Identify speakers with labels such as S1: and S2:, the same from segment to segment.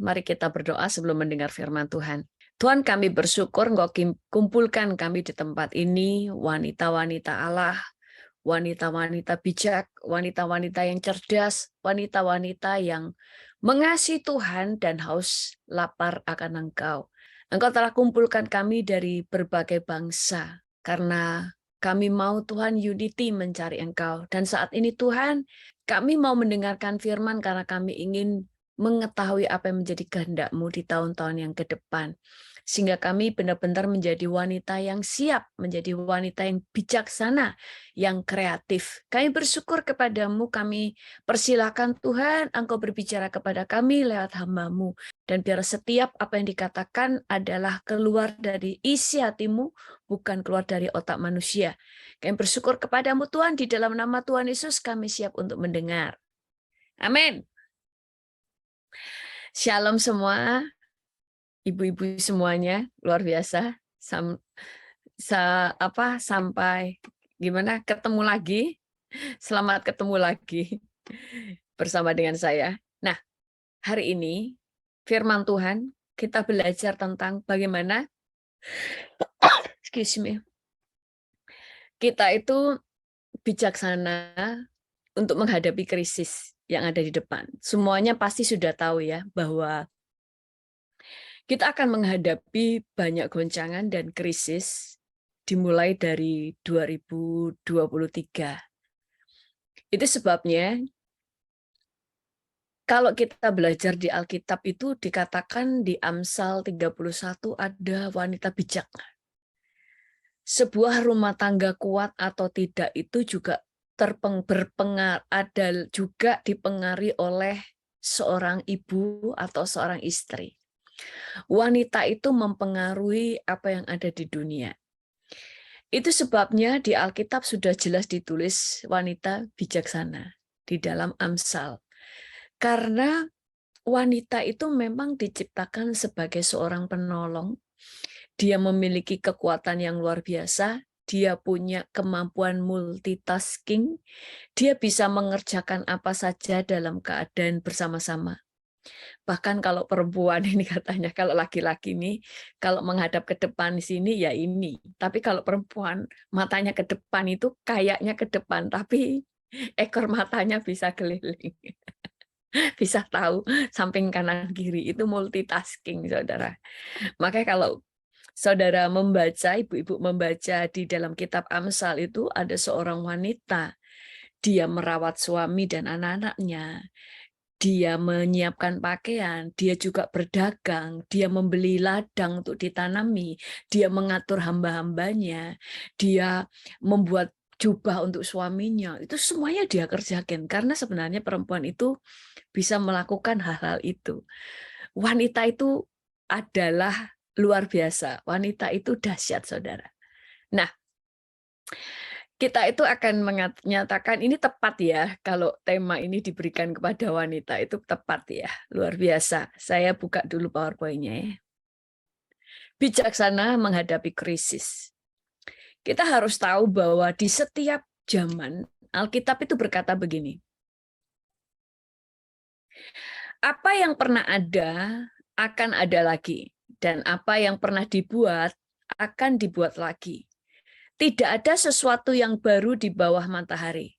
S1: Mari kita berdoa sebelum mendengar firman Tuhan. Tuhan, kami bersyukur Engkau kumpulkan kami di tempat ini, wanita-wanita Allah, wanita-wanita bijak, wanita-wanita yang cerdas, wanita-wanita yang mengasihi Tuhan dan haus lapar akan Engkau. Engkau telah kumpulkan kami dari berbagai bangsa, karena kami mau Tuhan unity mencari Engkau. Dan saat ini Tuhan, kami mau mendengarkan firman karena kami ingin mengetahui apa yang menjadi kehendak-Mu di tahun-tahun yang ke depan. Sehingga kami benar-benar menjadi wanita yang siap, menjadi wanita yang bijaksana, yang kreatif. Kami bersyukur kepadamu, kami persilakan Tuhan, Engkau berbicara kepada kami lewat hamba-Mu. Dan biar setiap apa yang dikatakan adalah keluar dari isi hatimu, bukan keluar dari otak manusia. Kami bersyukur kepadamu Tuhan, di dalam nama Tuhan Yesus kami siap untuk mendengar. Amin. Shalom semua, ibu-ibu semuanya, luar biasa. Sampai gimana ketemu lagi. Selamat ketemu lagi bersama dengan saya. Nah, hari ini firman Tuhan kita belajar tentang bagaimana kita itu bijaksana untuk menghadapi krisis yang ada di depan. Semuanya pasti sudah tahu ya bahwa kita akan menghadapi banyak goncangan dan krisis dimulai dari 2023. Itu sebabnya kalau kita belajar di Alkitab itu dikatakan di Amsal 31 ada wanita bijak. Sebuah rumah tangga kuat atau tidak itu juga ada juga dipengaruhi oleh seorang ibu atau seorang istri. Wanita itu mempengaruhi apa yang ada di dunia. Itu sebabnya di Alkitab sudah jelas ditulis wanita bijaksana di dalam Amsal. Karena wanita itu memang diciptakan sebagai seorang penolong. Dia memiliki kekuatan yang luar biasa. Dia punya kemampuan multitasking. Dia bisa mengerjakan apa saja dalam keadaan bersama-sama. Bahkan kalau perempuan ini katanya, kalau laki-laki ini, kalau menghadap ke depan di sini, ya ini. Tapi kalau perempuan, matanya ke depan itu kayaknya ke depan, tapi ekor matanya bisa keliling. Bisa tahu samping kanan kiri, itu multitasking, saudara. Makanya kalau saudara membaca, ibu-ibu membaca di dalam kitab Amsal itu ada seorang wanita. Dia merawat suami dan anak-anaknya. Dia menyiapkan pakaian, dia juga berdagang, dia membeli ladang untuk ditanami, dia mengatur hamba-hambanya, dia membuat jubah untuk suaminya. Itu semuanya dia kerjakan karena sebenarnya perempuan itu bisa melakukan hal-hal itu. Wanita itu adalah luar biasa. Wanita itu dahsyat, saudara. Nah, kita itu akan menyatakan ini tepat ya, kalau tema ini diberikan kepada wanita itu tepat ya, luar biasa. Saya buka dulu PowerPoint-nya ya. Bijaksana menghadapi krisis. Kita harus tahu bahwa di setiap zaman, Alkitab itu berkata begini, apa yang pernah ada akan ada lagi, dan apa yang pernah dibuat akan dibuat lagi. Tidak ada sesuatu yang baru di bawah matahari.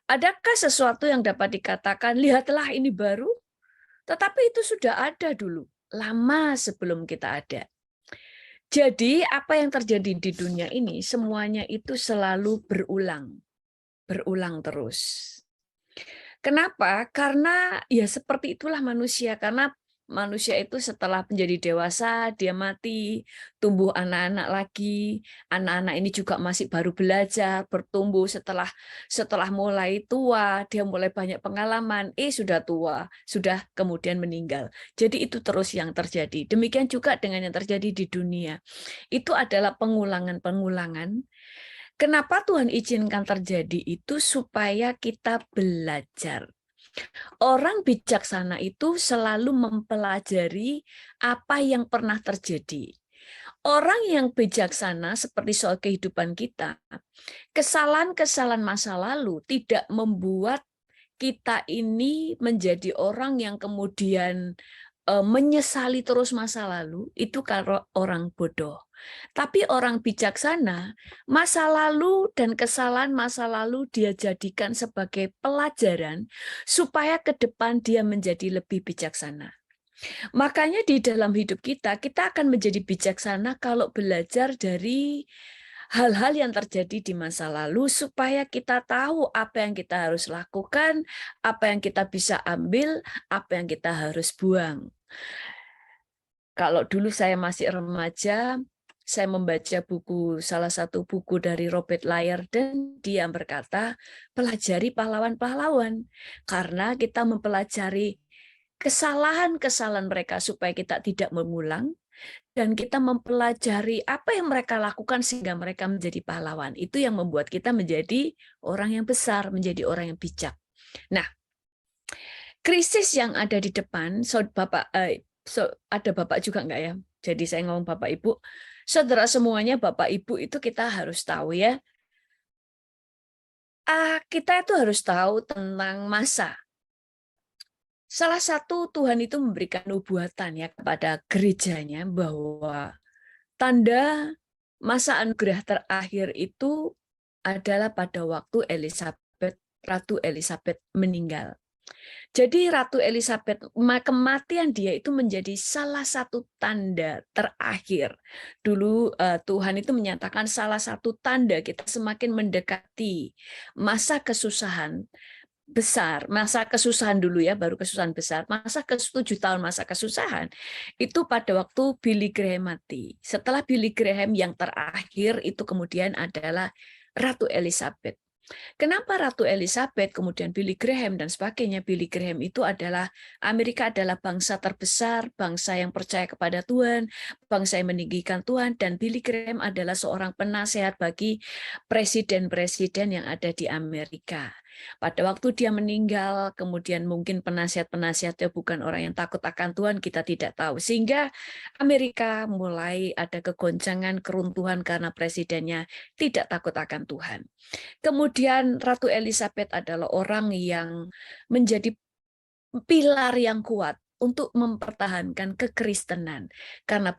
S1: Adakah sesuatu yang dapat dikatakan, lihatlah ini baru? Tetapi itu sudah ada dulu, lama sebelum kita ada. Jadi apa yang terjadi di dunia ini, semuanya itu selalu berulang. Berulang terus. Kenapa? Karena ya seperti itulah manusia. Karena manusia itu setelah menjadi dewasa, dia mati, tumbuh anak-anak lagi. Anak-anak ini juga masih baru belajar, bertumbuh setelah mulai tua, dia mulai banyak pengalaman, sudah tua, sudah kemudian meninggal. Jadi itu terus yang terjadi. Demikian juga dengan yang terjadi di dunia. Itu adalah pengulangan-pengulangan. Kenapa Tuhan izinkan terjadi itu supaya kita belajar. Orang bijaksana itu selalu mempelajari apa yang pernah terjadi. Orang yang bijaksana seperti soal kehidupan kita, kesalahan-kesalahan masa lalu tidak membuat kita ini menjadi orang yang kemudian menyesali terus masa lalu, itu kalau orang bodoh. Tapi orang bijaksana, masa lalu dan kesalahan masa lalu dia jadikan sebagai pelajaran supaya ke depan dia menjadi lebih bijaksana. Makanya di dalam hidup kita akan menjadi bijaksana kalau belajar dari hal-hal yang terjadi di masa lalu supaya kita tahu apa yang kita harus lakukan, apa yang kita bisa ambil, apa yang kita harus buang. Kalau dulu saya masih remaja, saya membaca salah satu buku dari Robert Liardon, dia berkata, pelajari pahlawan-pahlawan, karena kita mempelajari kesalahan-kesalahan mereka supaya kita tidak mengulang, dan kita mempelajari apa yang mereka lakukan sehingga mereka menjadi pahlawan. Itu yang membuat kita menjadi orang yang besar, menjadi orang yang bijak. Nah, krisis yang ada di depan, ada Bapak juga enggak ya? Jadi saya ngomong Bapak Ibu, saudara semuanya Bapak Ibu itu kita harus tahu ya, kita itu harus tahu tentang masa. Salah satu Tuhan itu memberikan nubuatan ya kepada gerejanya bahwa tanda masa anugerah terakhir itu adalah pada waktu Ratu Elizabeth meninggal. Jadi Ratu Elizabeth, kematian dia itu menjadi salah satu tanda terakhir. Dulu Tuhan itu menyatakan salah satu tanda kita semakin mendekati masa kesusahan besar, masa kesusahan dulu ya, baru kesusahan besar, masa ke-7 tahun masa kesusahan, itu pada waktu Billy Graham mati. Setelah Billy Graham yang terakhir itu kemudian adalah Ratu Elizabeth. Kenapa Ratu Elizabeth, kemudian Billy Graham dan sebagainya? Billy Graham itu adalah, Amerika adalah bangsa terbesar, bangsa yang percaya kepada Tuhan, bangsa yang meninggikan Tuhan, dan Billy Graham adalah seorang penasehat bagi presiden-presiden yang ada di Amerika. Pada waktu dia meninggal, kemudian mungkin penasihat-penasihatnya bukan orang yang takut akan Tuhan, kita tidak tahu. Sehingga Amerika mulai ada kegoncangan, keruntuhan karena presidennya tidak takut akan Tuhan. Kemudian Ratu Elizabeth adalah orang yang menjadi pilar yang kuat untuk mempertahankan kekristenan. Karena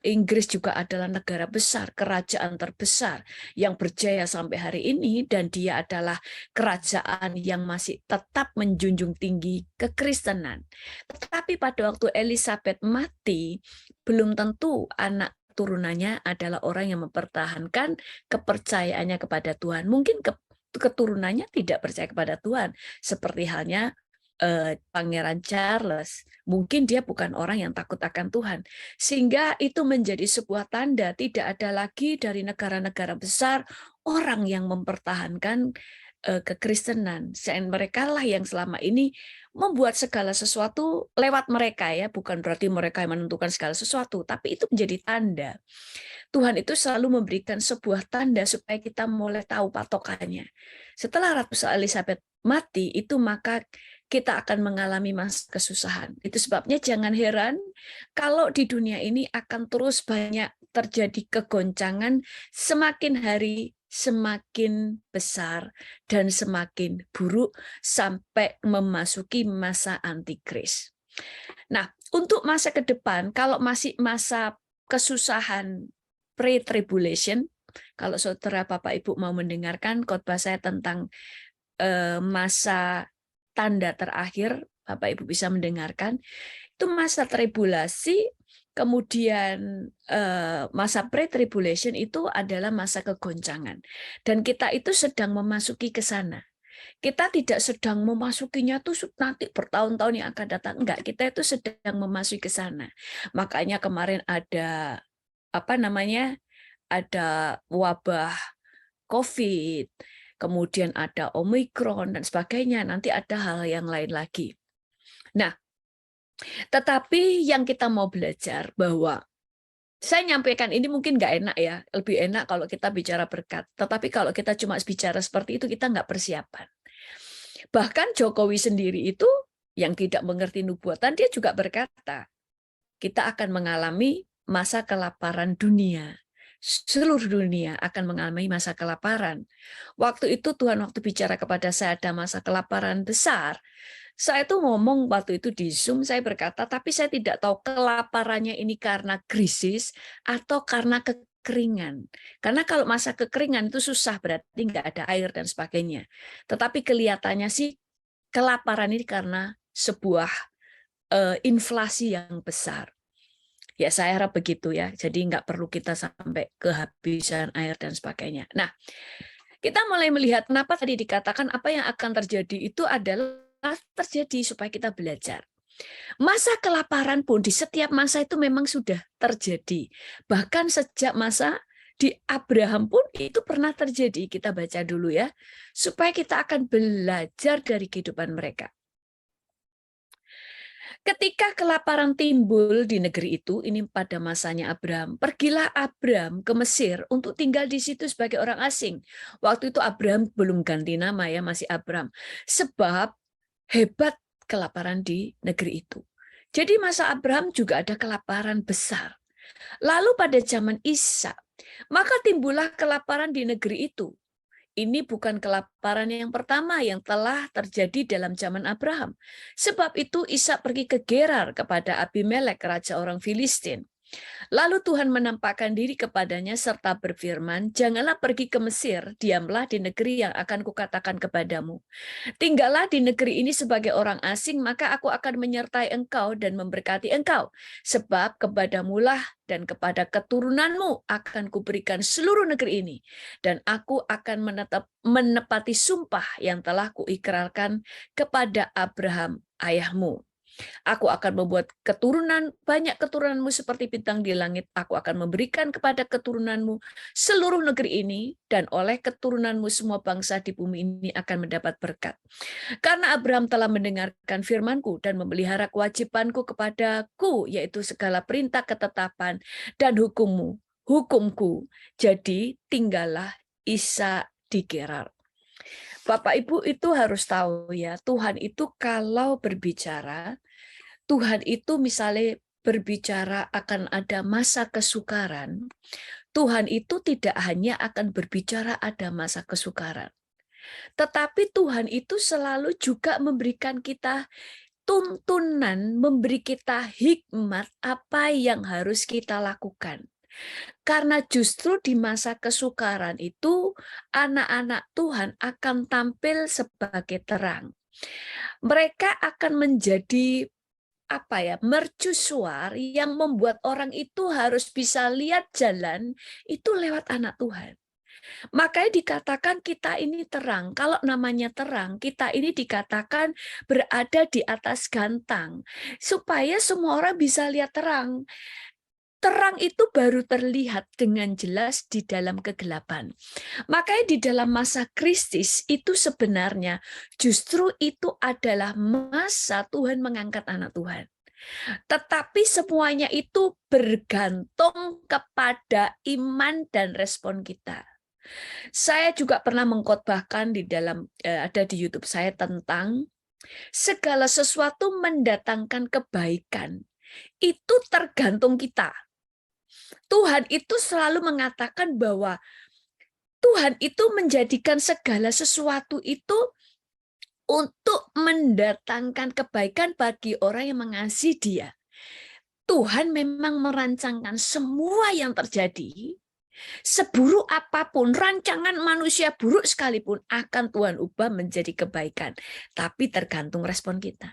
S1: Inggris juga adalah negara besar, kerajaan terbesar yang berjaya sampai hari ini, dan dia adalah kerajaan yang masih tetap menjunjung tinggi kekristenan. Tetapi pada waktu Elizabeth mati, belum tentu anak turunannya adalah orang yang mempertahankan kepercayaannya kepada Tuhan. Mungkin keturunannya tidak percaya kepada Tuhan, seperti halnya Pangeran Charles. Mungkin dia bukan orang yang takut akan Tuhan. Sehingga itu menjadi sebuah tanda tidak ada lagi dari negara-negara besar orang yang mempertahankan kekristenan. Dan mereka lah yang selama ini membuat segala sesuatu lewat mereka ya, bukan berarti mereka yang menentukan segala sesuatu, tapi itu menjadi tanda. Tuhan itu selalu memberikan sebuah tanda supaya kita mulai tahu patokannya. Setelah Ratu Elizabeth mati, itu maka kita akan mengalami masa kesusahan. Itu sebabnya jangan heran kalau di dunia ini akan terus banyak terjadi kegoncangan, semakin hari semakin besar dan semakin buruk sampai memasuki masa antikris. Nah, untuk masa ke depan, kalau masih masa kesusahan pre-tribulation, kalau saudara Bapak Ibu mau mendengarkan khotbah saya tentang masa tanda terakhir, Bapak Ibu bisa mendengarkan, itu masa tribulasi, kemudian masa pre-tribulation itu adalah masa kegoncangan. Dan kita itu sedang memasuki ke sana. Kita tidak sedang memasukinya tuh nanti bertahun-tahun yang akan datang. Enggak, kita itu sedang memasuki ke sana. Makanya kemarin ada ada wabah COVID, kemudian ada Omikron dan sebagainya, nanti ada hal yang lain lagi. Nah, tetapi yang kita mau belajar bahwa saya nyampaikan ini mungkin nggak enak ya, lebih enak kalau kita bicara berkat. Tetapi kalau kita cuma bicara seperti itu, kita nggak persiapan. Bahkan Jokowi sendiri itu yang tidak mengerti nubuatan, dia juga berkata, kita akan mengalami masa kelaparan dunia. Seluruh dunia akan mengalami masa kelaparan. Waktu itu Tuhan waktu bicara kepada saya ada masa kelaparan besar. Saya tuh ngomong waktu itu di Zoom, saya berkata, tapi saya tidak tahu kelaparannya ini karena krisis atau karena kekeringan. Karena kalau masa kekeringan itu susah, berarti nggak ada air dan sebagainya. Tetapi kelihatannya sih kelaparan ini karena sebuah inflasi yang besar. Ya saya harap begitu ya. Jadi nggak perlu kita sampai kehabisan air dan sebagainya. Nah, kita mulai melihat kenapa tadi dikatakan apa yang akan terjadi itu adalah terjadi supaya kita belajar. Masa kelaparan pun di setiap masa itu memang sudah terjadi. Bahkan sejak masa di Abraham pun itu pernah terjadi. Kita baca dulu ya, supaya kita akan belajar dari kehidupan mereka. Ketika kelaparan timbul di negeri itu, ini pada masanya Abraham, pergilah Abraham ke Mesir untuk tinggal di situ sebagai orang asing. Waktu itu Abraham belum ganti nama ya, masih Abraham. Sebab hebat kelaparan di negeri itu. Jadi masa Abraham juga ada kelaparan besar. Lalu pada zaman Ishak, maka timbullah kelaparan di negeri itu. Ini bukan kelaparan yang pertama yang telah terjadi dalam zaman Abraham. Sebab itu Ishak pergi ke Gerar kepada Abimelek, raja orang Filistin. Lalu Tuhan menampakkan diri kepadanya serta berfirman, janganlah pergi ke Mesir, diamlah di negeri yang akan kukatakan kepadamu. Tinggallah di negeri ini sebagai orang asing, maka aku akan menyertai engkau dan memberkati engkau. Sebab kepadamulah dan kepada keturunanmu akan kuberikan seluruh negeri ini. Dan aku akan menepati sumpah yang telah kuikrarkan kepada Abraham ayahmu. Aku akan membuat banyak keturunanmu seperti bintang di langit. Aku akan memberikan kepada keturunanmu seluruh negeri ini, dan oleh keturunanmu semua bangsa di bumi ini akan mendapat berkat. Karena Abraham telah mendengarkan firman-Ku dan memelihara kewajiban-Ku kepadaku, yaitu segala perintah, ketetapan, dan hukumku. Jadi tinggallah Ishak di Gerar. Bapak Ibu itu harus tahu ya, Tuhan itu kalau berbicara, Tuhan itu misalnya berbicara akan ada masa kesukaran, Tuhan itu tidak hanya akan berbicara ada masa kesukaran, tetapi Tuhan itu selalu juga memberikan kita tuntunan, memberi kita hikmat apa yang harus kita lakukan. Karena justru di masa kesukaran itu, anak-anak Tuhan akan tampil sebagai terang. Mereka akan menjadi mercusuar yang membuat orang itu harus bisa lihat jalan itu lewat anak Tuhan. Makanya dikatakan kita ini terang. Kalau namanya terang, kita ini dikatakan berada di atas gantang. Supaya semua orang bisa lihat terang. Terang itu baru terlihat dengan jelas di dalam kegelapan. Makanya di dalam masa Kristus itu sebenarnya justru itu adalah masa Tuhan mengangkat anak Tuhan. Tetapi semuanya itu bergantung kepada iman dan respon kita. Saya juga pernah mengkhotbahkan di dalam ada di YouTube saya tentang segala sesuatu mendatangkan kebaikan. Itu tergantung kita. Tuhan itu selalu mengatakan bahwa Tuhan itu menjadikan segala sesuatu itu untuk mendatangkan kebaikan bagi orang yang mengasihi Dia. Tuhan memang merancangkan semua yang terjadi, seburuk apapun, rancangan manusia buruk sekalipun akan Tuhan ubah menjadi kebaikan. Tapi tergantung respon kita.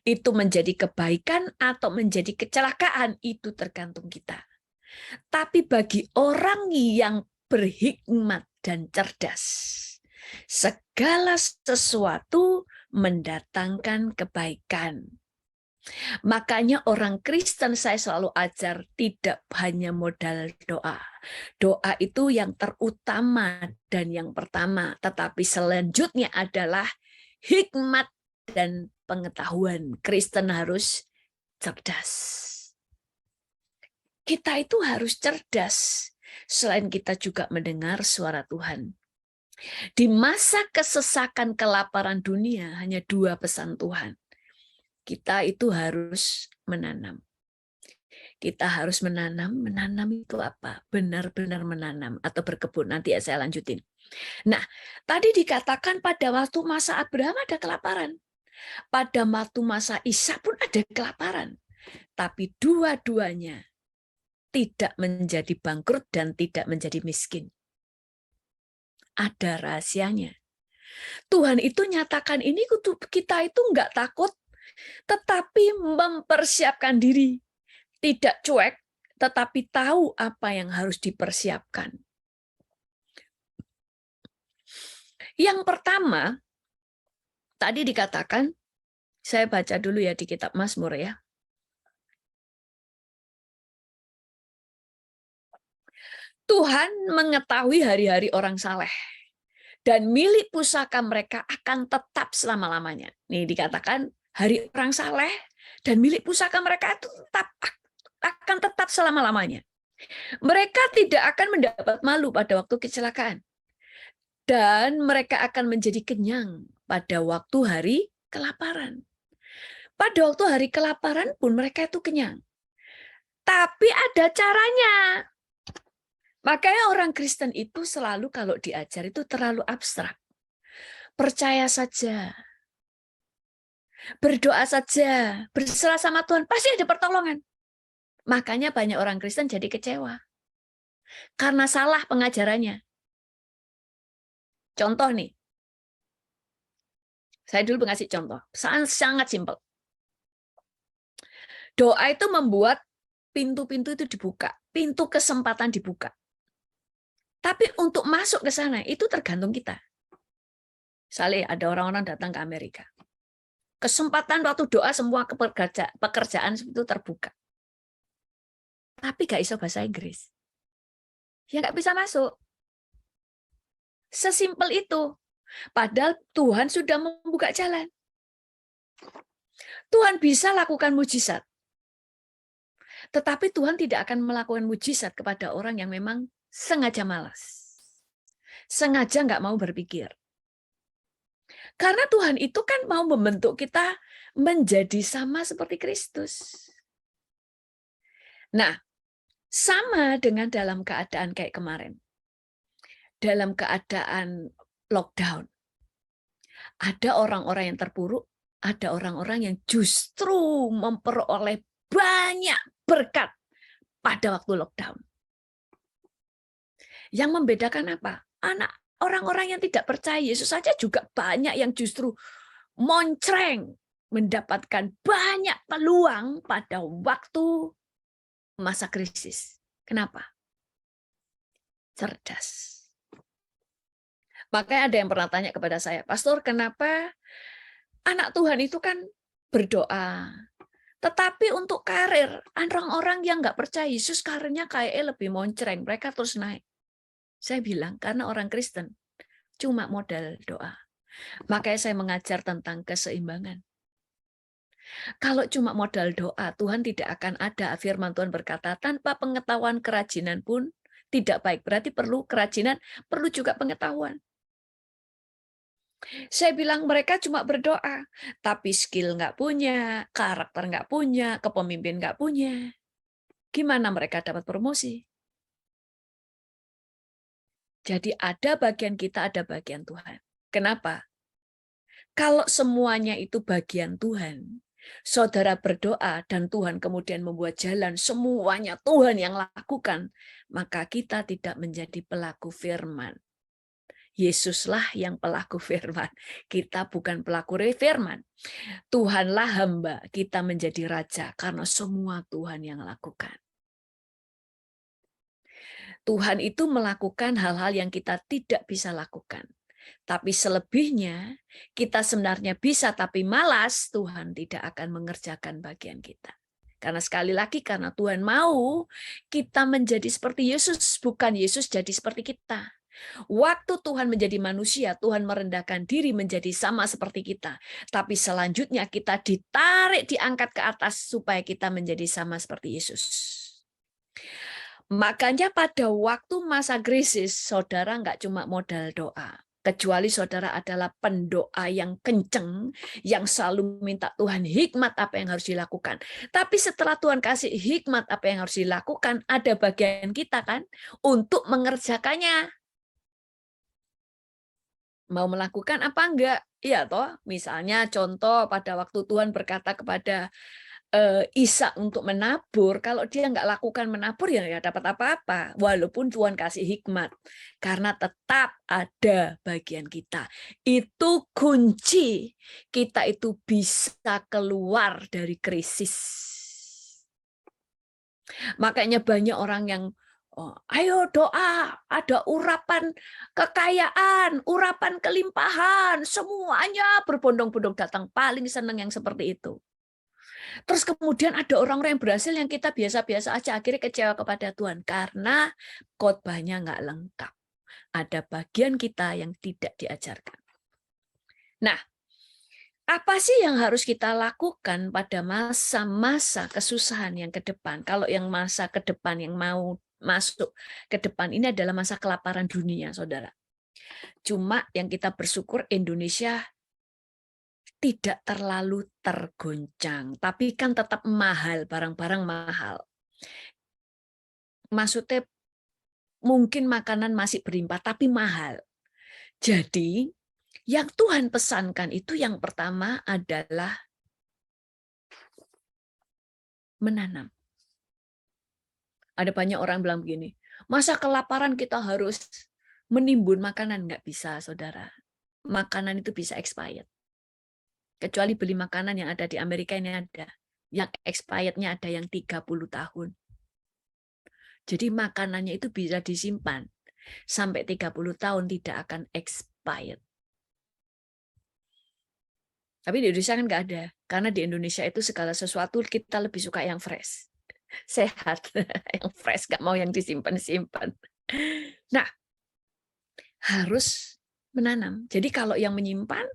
S1: Itu menjadi kebaikan atau menjadi kecelakaan, itu tergantung kita. Tapi bagi orang yang berhikmat dan cerdas, segala sesuatu mendatangkan kebaikan. Makanya orang Kristen saya selalu ajar tidak hanya modal doa. Doa itu yang terutama dan yang pertama, tetapi selanjutnya adalah hikmat dan pengetahuan. Kristen harus cerdas. Kita itu harus cerdas. Selain kita juga mendengar suara Tuhan. Di masa kesesakan kelaparan dunia hanya 2 pesan Tuhan. Kita itu harus menanam. Kita harus menanam. Menanam itu apa? Benar-benar menanam atau berkebun. Nanti saya lanjutin. Nah, tadi dikatakan pada waktu masa Abraham ada kelaparan. Pada waktu masa Ishak pun ada kelaparan. Tapi dua-duanya tidak menjadi bangkrut dan tidak menjadi miskin. Ada rahasianya. Tuhan itu nyatakan ini kita itu enggak takut, tetapi mempersiapkan diri. Tidak cuek, tetapi tahu apa yang harus dipersiapkan. Yang pertama, tadi dikatakan, saya baca dulu ya di kitab Mazmur ya. Tuhan mengetahui hari-hari orang saleh, dan milik pusaka mereka akan tetap selama-lamanya. Nih dikatakan hari orang saleh dan milik pusaka mereka itu akan tetap selama-lamanya. Mereka tidak akan mendapat malu pada waktu kecelakaan. Dan mereka akan menjadi kenyang pada waktu hari kelaparan. Pada waktu hari kelaparan pun mereka itu kenyang. Tapi ada caranya. Makanya orang Kristen itu selalu kalau diajar itu terlalu abstrak. Percaya saja. Berdoa saja. Berserah sama Tuhan. Pasti ada pertolongan. Makanya banyak orang Kristen jadi kecewa. Karena salah pengajarannya. Contoh nih. Saya dulu ngasih contoh. Sangat simpel. Doa itu membuat pintu-pintu itu dibuka. Pintu kesempatan dibuka. Tapi untuk masuk ke sana itu tergantung kita. Misalnya ada orang-orang datang ke Amerika. Kesempatan waktu doa semua pekerjaan itu terbuka. Tapi gak bisa bahasa Inggris. Ya gak bisa masuk. Sesimpel itu. Padahal Tuhan sudah membuka jalan. Tuhan bisa lakukan mujizat. Tetapi Tuhan tidak akan melakukan mujizat kepada orang yang memang sengaja malas. Sengaja nggak mau berpikir. Karena Tuhan itu kan mau membentuk kita menjadi sama seperti Kristus. Nah, sama dengan dalam keadaan kayak kemarin. Dalam keadaan lockdown. Ada orang-orang yang terpuruk, ada orang-orang yang justru memperoleh banyak berkat pada waktu lockdown. Yang membedakan apa? Orang-orang yang tidak percaya Yesus saja juga banyak yang justru moncreng mendapatkan banyak peluang pada waktu masa krisis. Kenapa? Cerdas. Makanya ada yang pernah tanya kepada saya, Pastor, kenapa anak Tuhan itu kan berdoa, tetapi untuk karir, orang-orang yang nggak percaya Yesus karirnya kayaknya lebih moncreng, mereka terus naik. Saya bilang, karena orang Kristen cuma modal doa. Makanya saya mengajar tentang keseimbangan. Kalau cuma modal doa, Tuhan tidak akan ada. Firman Tuhan berkata, tanpa pengetahuan kerajinan pun tidak baik. Berarti perlu kerajinan, perlu juga pengetahuan. Saya bilang mereka cuma berdoa, tapi skill nggak punya, karakter nggak punya, kepemimpin nggak punya. Gimana mereka dapat promosi? Jadi ada bagian kita, ada bagian Tuhan. Kenapa? Kalau semuanya itu bagian Tuhan, saudara berdoa dan Tuhan kemudian membuat jalan, semuanya Tuhan yang lakukan, maka kita tidak menjadi pelaku firman. Yesuslah yang pelaku firman. Kita bukan pelaku firman. Tuhanlah hamba, kita menjadi raja karena semua Tuhan yang lakukan. Tuhan itu melakukan hal-hal yang kita tidak bisa lakukan. Tapi selebihnya kita sebenarnya bisa tapi malas, Tuhan tidak akan mengerjakan bagian kita. Karena sekali lagi karena Tuhan mau kita menjadi seperti Yesus, bukan Yesus jadi seperti kita. Waktu Tuhan menjadi manusia, Tuhan merendahkan diri menjadi sama seperti kita. Tapi selanjutnya kita ditarik, diangkat ke atas supaya kita menjadi sama seperti Yesus. Makanya pada waktu masa krisis, saudara nggak cuma modal doa. Kecuali saudara adalah pendoa yang kenceng, yang selalu minta Tuhan hikmat apa yang harus dilakukan. Tapi setelah Tuhan kasih hikmat apa yang harus dilakukan, ada bagian kita kan untuk mengerjakannya. Mau melakukan apa enggak? Iya toh, misalnya contoh pada waktu Tuhan berkata kepada Ishak untuk menabur, kalau dia nggak lakukan menabur ya nggak dapat apa-apa. Walaupun Tuhan kasih hikmat, karena tetap ada bagian kita. Itu kunci kita itu bisa keluar dari krisis. Makanya banyak orang yang ayo doa, ada urapan kekayaan, urapan kelimpahan, semuanya berbondong-bondong datang. Paling senang yang seperti itu. Terus kemudian ada orang-orang yang berhasil yang kita biasa-biasa aja, akhirnya kecewa kepada Tuhan karena khotbahnya nggak lengkap. Ada bagian kita yang tidak diajarkan. Nah, apa sih yang harus kita lakukan pada masa-masa kesusahan yang ke depan? Kalau yang masa ke depan yang mau masuk ke depan ini adalah masa kelaparan dunia, saudara. Cuma yang kita bersyukur Indonesia tidak terlalu tergoncang, tapi kan tetap mahal, barang-barang mahal. Maksudnya mungkin makanan masih berlimpah, tapi mahal. Jadi yang Tuhan pesankan itu yang pertama adalah menanam. Ada banyak orang bilang begini, masa kelaparan kita harus menimbun makanan? Nggak bisa, saudara. Makanan itu bisa expired. Kecuali beli makanan yang ada di Amerika ini ada. Yang expirednya ada yang 30 tahun. Jadi makanannya itu bisa disimpan. Sampai 30 tahun tidak akan expired. Tapi di Indonesia kan nggak ada. Karena di Indonesia itu segala sesuatu kita lebih suka yang fresh. Sehat. Yang fresh, nggak mau yang disimpan-simpan. Nah, harus menanam. Jadi kalau yang menyimpan,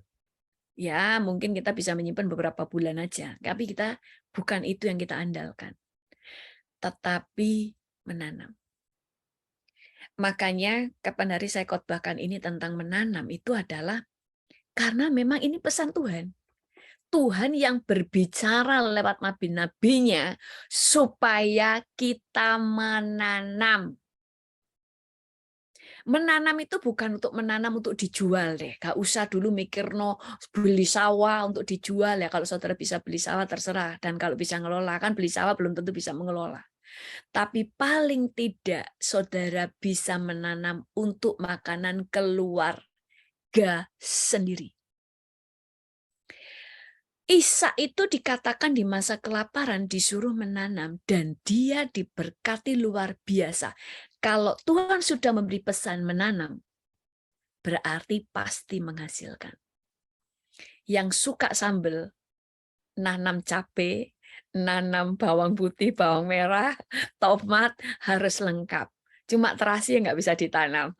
S1: ya mungkin kita bisa menyimpan beberapa bulan aja. Tapi kita bukan itu yang kita andalkan. Tetapi menanam. Makanya kapan hari saya khotbahkan ini tentang menanam itu adalah karena memang ini pesan Tuhan. Tuhan yang berbicara lewat nabi-nabinya supaya kita menanam. Menanam itu bukan untuk menanam untuk dijual deh. Gak usah dulu mikir no beli sawah untuk dijual ya. Kalau saudara bisa beli sawah terserah. Dan kalau bisa ngelola kan beli sawah belum tentu bisa mengelola. Tapi paling tidak saudara bisa menanam untuk makanan keluarga sendiri. Ishak itu dikatakan di masa kelaparan disuruh menanam dan dia diberkati luar biasa. Kalau Tuhan sudah memberi pesan menanam, berarti pasti menghasilkan. Yang suka sambal, nanam cabai, nanam bawang putih, bawang merah, tomat harus lengkap. Cuma terasi nggak bisa ditanam.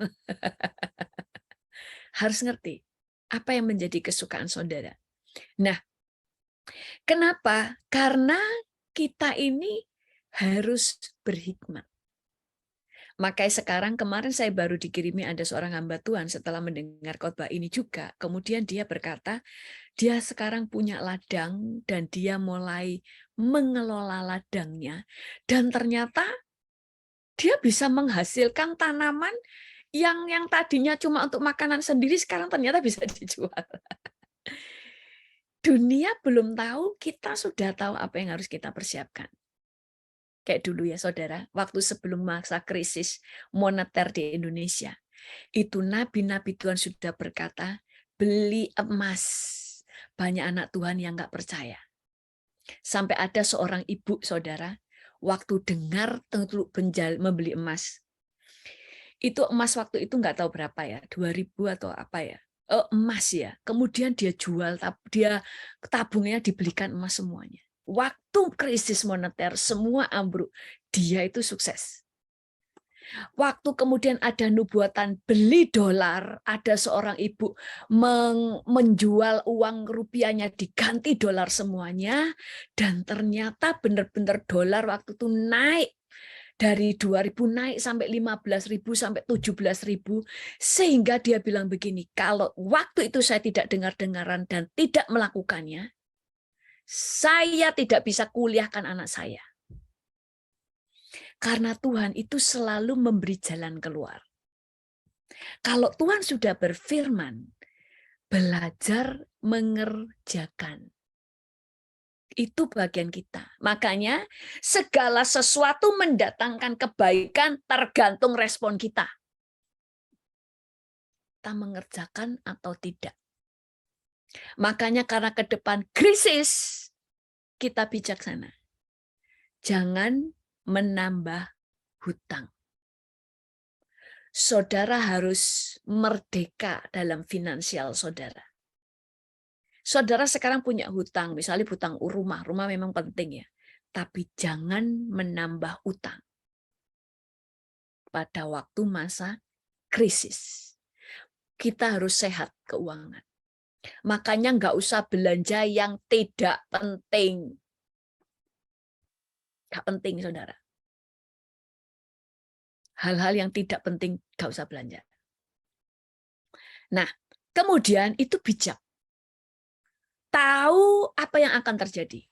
S1: Harus ngerti apa yang menjadi kesukaan saudara. Nah, kenapa? Karena kita ini harus berhikmat. Makanya sekarang kemarin saya baru dikirimi ada seorang hamba Tuhan setelah mendengar khotbah ini juga. Kemudian dia berkata, dia sekarang punya ladang dan dia mulai mengelola ladangnya. Dan ternyata dia bisa menghasilkan tanaman yang tadinya cuma untuk makanan sendiri, sekarang ternyata bisa dijual. Dunia belum tahu, kita sudah tahu apa yang harus kita persiapkan. Kayak dulu ya saudara, waktu sebelum masa krisis moneter di Indonesia, itu nabi-nabi Tuhan sudah berkata, beli emas. Banyak anak Tuhan yang nggak percaya. Sampai ada seorang ibu saudara, waktu dengar tentu membeli emas. Itu emas waktu itu nggak tahu berapa ya, 2000 atau apa ya. Emas ya. Kemudian dia jual, dia tabungnya dibelikan emas semuanya. Waktu krisis moneter semua ambruk, dia itu sukses. Waktu kemudian ada nubuatan beli dolar, ada seorang ibu menjual uang rupiahnya diganti dolar semuanya, dan ternyata benar-benar dolar waktu itu naik. Dari 2000 naik sampai 15.000 sampai 17.000, sehingga dia bilang begini, kalau waktu itu saya tidak dengar-dengaran dan tidak melakukannya, saya tidak bisa kuliahkan anak saya. Karena Tuhan itu selalu memberi jalan keluar. Kalau Tuhan sudah berfirman, belajar mengerjakan. Itu bagian kita. Makanya segala sesuatu mendatangkan kebaikan tergantung respon kita. Kita mengerjakan atau tidak. Makanya karena ke depan krisis, kita bijaksana. Jangan menambah hutang. Saudara harus merdeka dalam finansial saudara. Saudara sekarang punya hutang, misalnya hutang rumah memang penting ya. Tapi jangan menambah hutang pada waktu masa krisis. Kita harus sehat keuangan. Makanya nggak usah belanja yang tidak penting. Nggak penting, saudara. Hal-hal yang tidak penting nggak usah belanja. Nah, kemudian itu bijak. Tahu apa yang akan terjadi.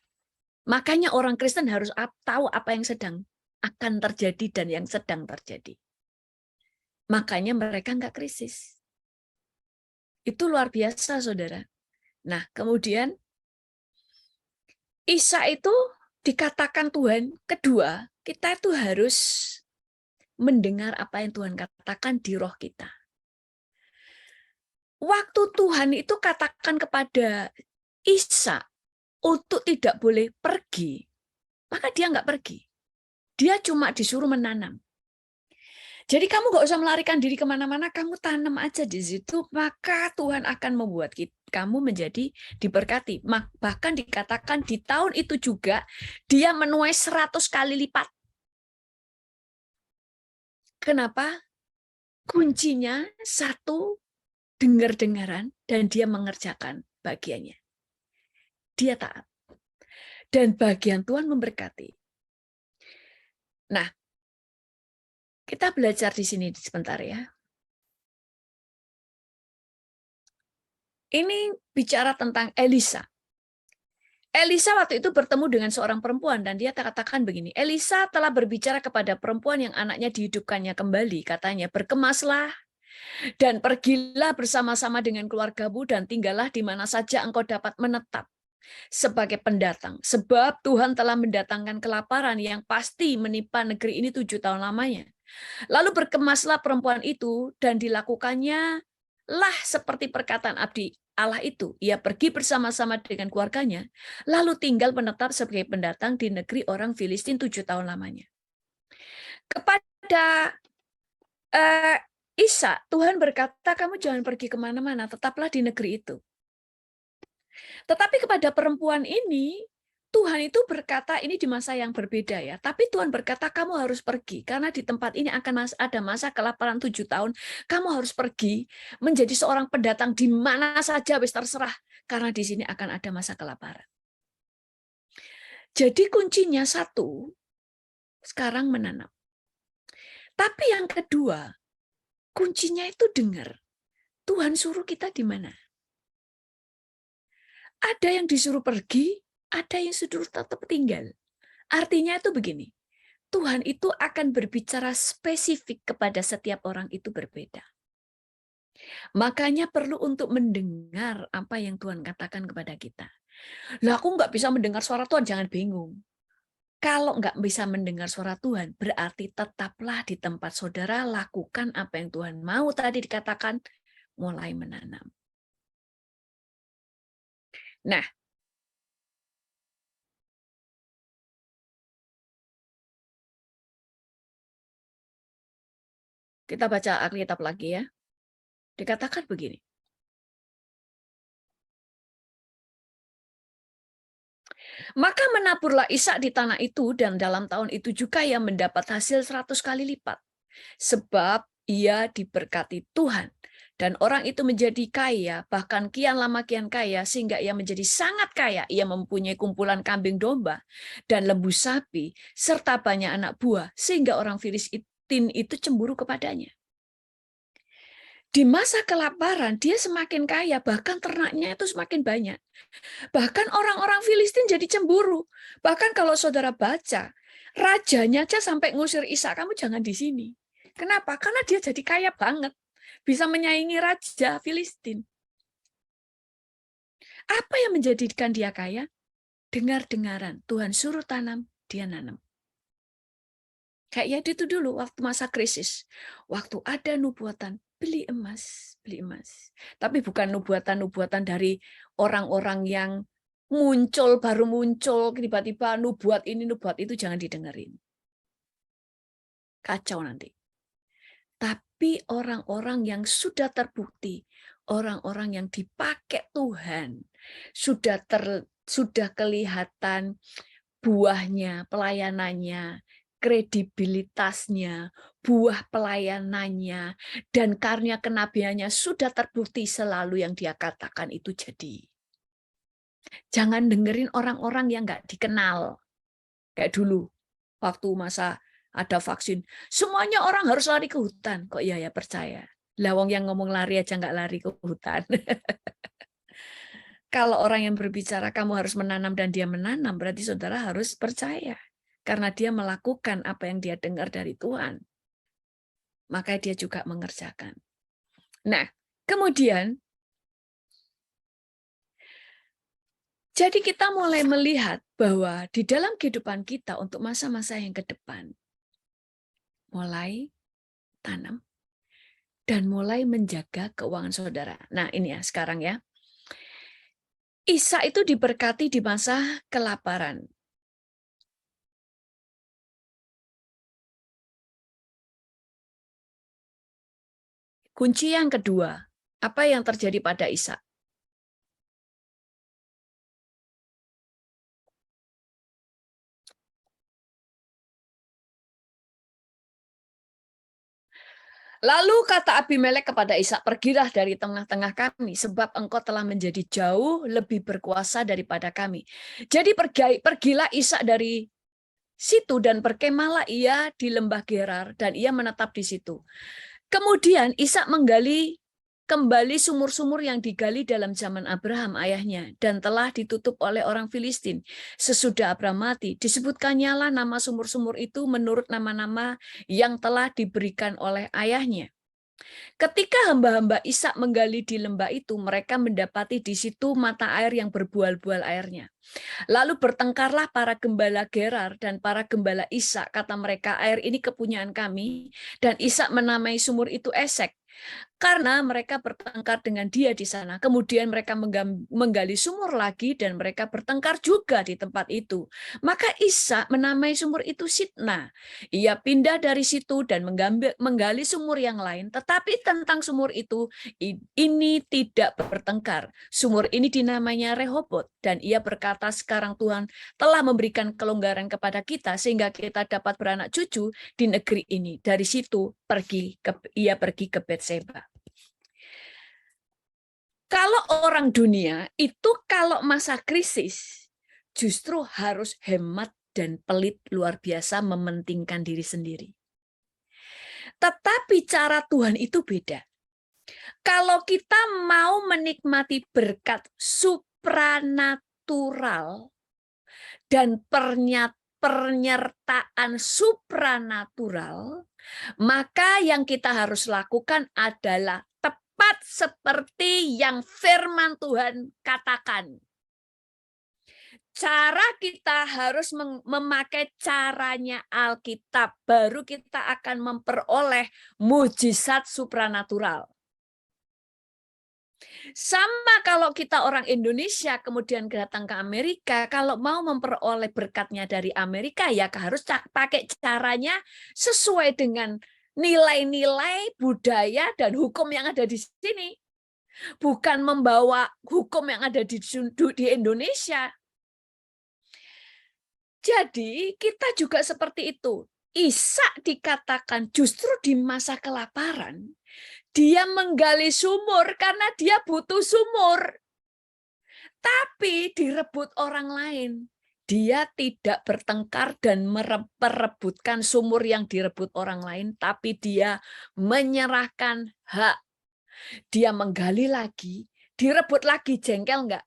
S1: Makanya orang Kristen harus tahu apa yang sedang akan terjadi dan yang sedang terjadi. Makanya mereka nggak krisis. Itu luar biasa, saudara. Nah, kemudian Isa itu dikatakan Tuhan, kedua, kita itu harus mendengar apa yang Tuhan katakan di roh kita. Waktu Tuhan itu katakan kepada Isa untuk tidak boleh pergi, maka dia nggak pergi. Dia cuma disuruh menanam. Jadi kamu nggak usah melarikan diri kemana-mana, kamu tanam aja di situ, maka Tuhan akan membuat kamu menjadi diberkati. Bahkan dikatakan di tahun itu juga, dia menuai 100 kali lipat. Kenapa? Kuncinya satu, dengar-dengaran, dan dia mengerjakan bagiannya. Dia taat. Dan bagian Tuhan memberkati. Nah, kita belajar di sini sebentar ya. Ini bicara tentang Elisa. Elisa waktu itu bertemu dengan seorang perempuan dan dia katakan begini, Elisa telah berbicara kepada perempuan yang anaknya dihidupkannya kembali. Katanya, berkemaslah dan pergilah bersama-sama dengan keluargamu dan tinggallah di mana saja engkau dapat menetap sebagai pendatang. Sebab Tuhan telah mendatangkan kelaparan yang pasti menimpa negeri ini 7 tahun lamanya. Lalu berkemaslah perempuan itu dan dilakukannya lah seperti perkataan abdi Allah itu. Ia pergi bersama-sama dengan keluarganya, lalu tinggal menetap sebagai pendatang di negeri orang Filistin 7 tahun lamanya. Kepada Isa, Tuhan berkata, kamu jangan pergi kemana-mana, tetaplah di negeri itu. Tetapi kepada perempuan ini, Tuhan itu berkata, ini di masa yang berbeda ya, tapi Tuhan berkata kamu harus pergi, karena di tempat ini akan ada masa kelaparan 7 tahun, kamu harus pergi menjadi seorang pendatang di mana saja, wis terserah, karena di sini akan ada masa kelaparan. Jadi kuncinya satu, sekarang menanam. Tapi yang kedua, kuncinya itu dengar. Tuhan suruh kita di mana? Ada yang disuruh pergi, ada yang disuruh tetap tinggal. Artinya itu begini, Tuhan itu akan berbicara spesifik kepada setiap orang itu berbeda. Makanya perlu untuk mendengar apa yang Tuhan katakan kepada kita. Lah aku nggak bisa mendengar suara Tuhan, jangan bingung. Kalau nggak bisa mendengar suara Tuhan, berarti tetaplah di tempat saudara, lakukan apa yang Tuhan mau tadi dikatakan, mulai menanam. Nah, kita baca Alkitab lagi ya. Dikatakan begini. Maka menaburlah Ishak di tanah itu dan dalam tahun itu juga ia mendapat hasil 100 kali lipat. Sebab ia diberkati Tuhan. Dan orang itu menjadi kaya, bahkan kian lama kian kaya, sehingga ia menjadi sangat kaya. Ia mempunyai kumpulan kambing domba dan lembu sapi, serta banyak anak buah, sehingga orang Filistin itu cemburu kepadanya. Di masa kelaparan, dia semakin kaya, bahkan ternaknya itu semakin banyak. Bahkan orang-orang Filistin jadi cemburu. Bahkan kalau saudara baca, rajanya aja sampai ngusir Ishak, kamu jangan di sini. Kenapa? Karena dia jadi kaya banget. Bisa menyaingi raja Filistin. Apa yang menjadikan dia kaya? Dengar-dengaran. Tuhan suruh tanam, dia nanam. Kayak itu dulu waktu masa krisis. Waktu ada nubuatan, beli emas, beli emas. Tapi bukan nubuatan-nubuatan dari orang-orang yang muncul, baru muncul, tiba-tiba nubuat ini, nubuat itu, jangan didengerin. Kacau nanti. Tapi orang-orang yang sudah terbukti, orang-orang yang dipakai Tuhan, sudah kelihatan buahnya, pelayanannya, kredibilitasnya, buah pelayanannya, dan karya kenabiannya sudah terbukti selalu yang dia katakan itu jadi. Jangan dengerin orang-orang yang nggak dikenal. Kayak dulu, waktu masa ada vaksin, semuanya orang harus lari ke hutan. Kok iya ya percaya? Lawang yang ngomong lari aja nggak lari ke hutan. Kalau orang yang berbicara kamu harus menanam dan dia menanam, berarti saudara harus percaya. Karena dia melakukan apa yang dia dengar dari Tuhan. Maka dia juga mengerjakan. Nah, kemudian, jadi kita mulai melihat bahwa di dalam kehidupan kita untuk masa-masa yang ke depan, mulai tanam dan mulai menjaga keuangan saudara. Nah, ini ya sekarang ya. Ishak itu diberkati di masa kelaparan. Kunci yang kedua, apa yang terjadi pada Ishak? Lalu kata Abimelek kepada Ishak, pergilah dari tengah-tengah kami, sebab engkau telah menjadi jauh lebih berkuasa daripada kami. Jadi pergilah Ishak dari situ dan berkemahlah ia di lembah Gerar dan ia menetap di situ. Kemudian Ishak menggali kembali sumur-sumur yang digali dalam zaman Abraham ayahnya dan telah ditutup oleh orang Filistin. Sesudah Abraham mati, disebutkannya lah nama sumur-sumur itu menurut nama-nama yang telah diberikan oleh ayahnya. Ketika hamba-hamba Ishak menggali di lembah itu, mereka mendapati di situ mata air yang berbual-bual airnya. Lalu bertengkarlah para gembala Gerar dan para gembala Ishak, kata mereka, air ini kepunyaan kami, dan Ishak menamai sumur itu Esek. Karena mereka bertengkar dengan dia di sana. Kemudian mereka menggali sumur lagi dan mereka bertengkar juga di tempat itu. Maka Ishak menamai sumur itu Sitna. Ia pindah dari situ dan menggali sumur yang lain. Tetapi tentang sumur itu, ini tidak bertengkar. Sumur ini dinamanya Rehobot. Dan ia berkata, sekarang Tuhan telah memberikan kelonggaran kepada kita sehingga kita dapat beranak cucu di negeri ini. Dari situ ia pergi ke Betseba. Kalau orang dunia itu kalau masa krisis justru harus hemat dan pelit luar biasa, mementingkan diri sendiri. Tetapi cara Tuhan itu beda. Kalau kita mau menikmati berkat supranatural dan penyertaan supranatural, maka yang kita harus lakukan adalah tepat seperti yang firman Tuhan katakan. Cara kita harus memakai caranya Alkitab, baru kita akan memperoleh mujizat supranatural. Sama kalau kita orang Indonesia kemudian datang ke Amerika, kalau mau memperoleh berkatnya dari Amerika, ya harus pakai caranya sesuai dengan nilai-nilai budaya dan hukum yang ada di sini. Bukan membawa hukum yang ada di Indonesia. Jadi kita juga seperti itu. Ishak dikatakan justru di masa kelaparan, dia menggali sumur karena dia butuh sumur. Tapi direbut orang lain. Dia tidak bertengkar dan merebutkan sumur yang direbut orang lain, tapi dia menyerahkan hak. Dia menggali lagi, direbut lagi, jengkel enggak?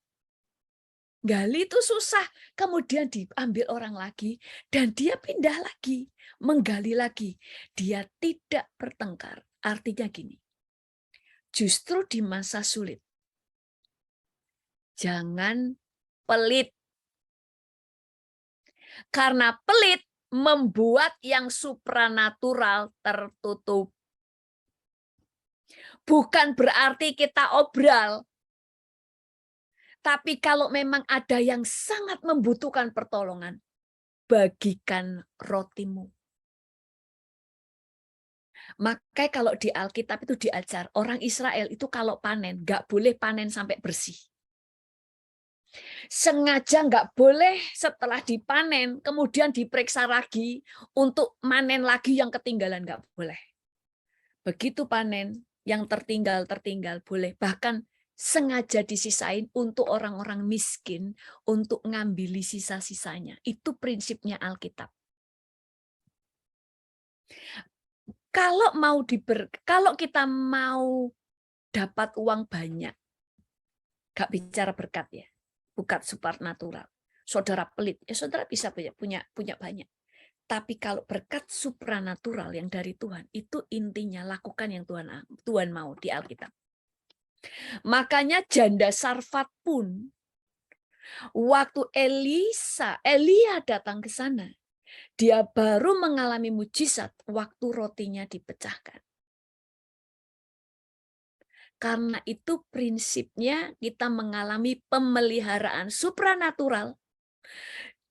S1: Gali itu susah, kemudian diambil orang lagi, dan dia pindah lagi, menggali lagi. Dia tidak bertengkar. Artinya gini, justru di masa sulit, Jangan pelit. Karena pelit membuat yang supranatural tertutup. Bukan berarti kita obral. Tapi kalau memang ada yang sangat membutuhkan pertolongan, bagikan rotimu. Makanya kalau di Alkitab itu diajar, orang Israel itu kalau panen, nggak boleh panen sampai bersih. Sengaja nggak boleh setelah dipanen, kemudian diperiksa lagi untuk manen lagi yang ketinggalan, nggak boleh. Begitu panen, yang tertinggal boleh. Bahkan sengaja disisain untuk orang-orang miskin, untuk ngambil sisa-sisanya. Itu prinsipnya Alkitab. Kalau kita mau dapat uang banyak, gak bicara berkat ya, bukan supernatural. Saudara pelit, ya saudara bisa punya banyak. Tapi kalau berkat supranatural yang dari Tuhan, itu intinya lakukan yang Tuhan mau di Alkitab. Makanya janda Sarfat pun, waktu Elia datang ke sana, dia baru mengalami mujizat waktu rotinya dipecahkan. Karena itu prinsipnya kita mengalami pemeliharaan supranatural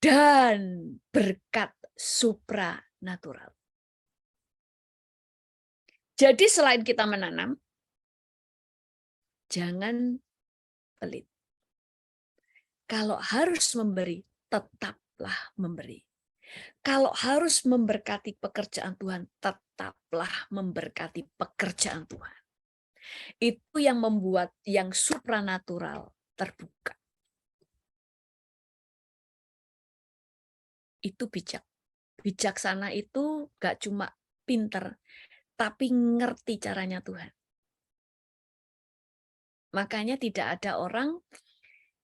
S1: dan berkat supranatural. Jadi selain kita menanam, jangan pelit. Kalau harus memberi, tetaplah memberi. Kalau harus memberkati pekerjaan Tuhan, tetaplah memberkati pekerjaan Tuhan. Itu yang membuat yang supranatural terbuka. Itu bijak. Bijaksana itu gak cuma pinter, tapi ngerti caranya Tuhan. Makanya tidak ada orang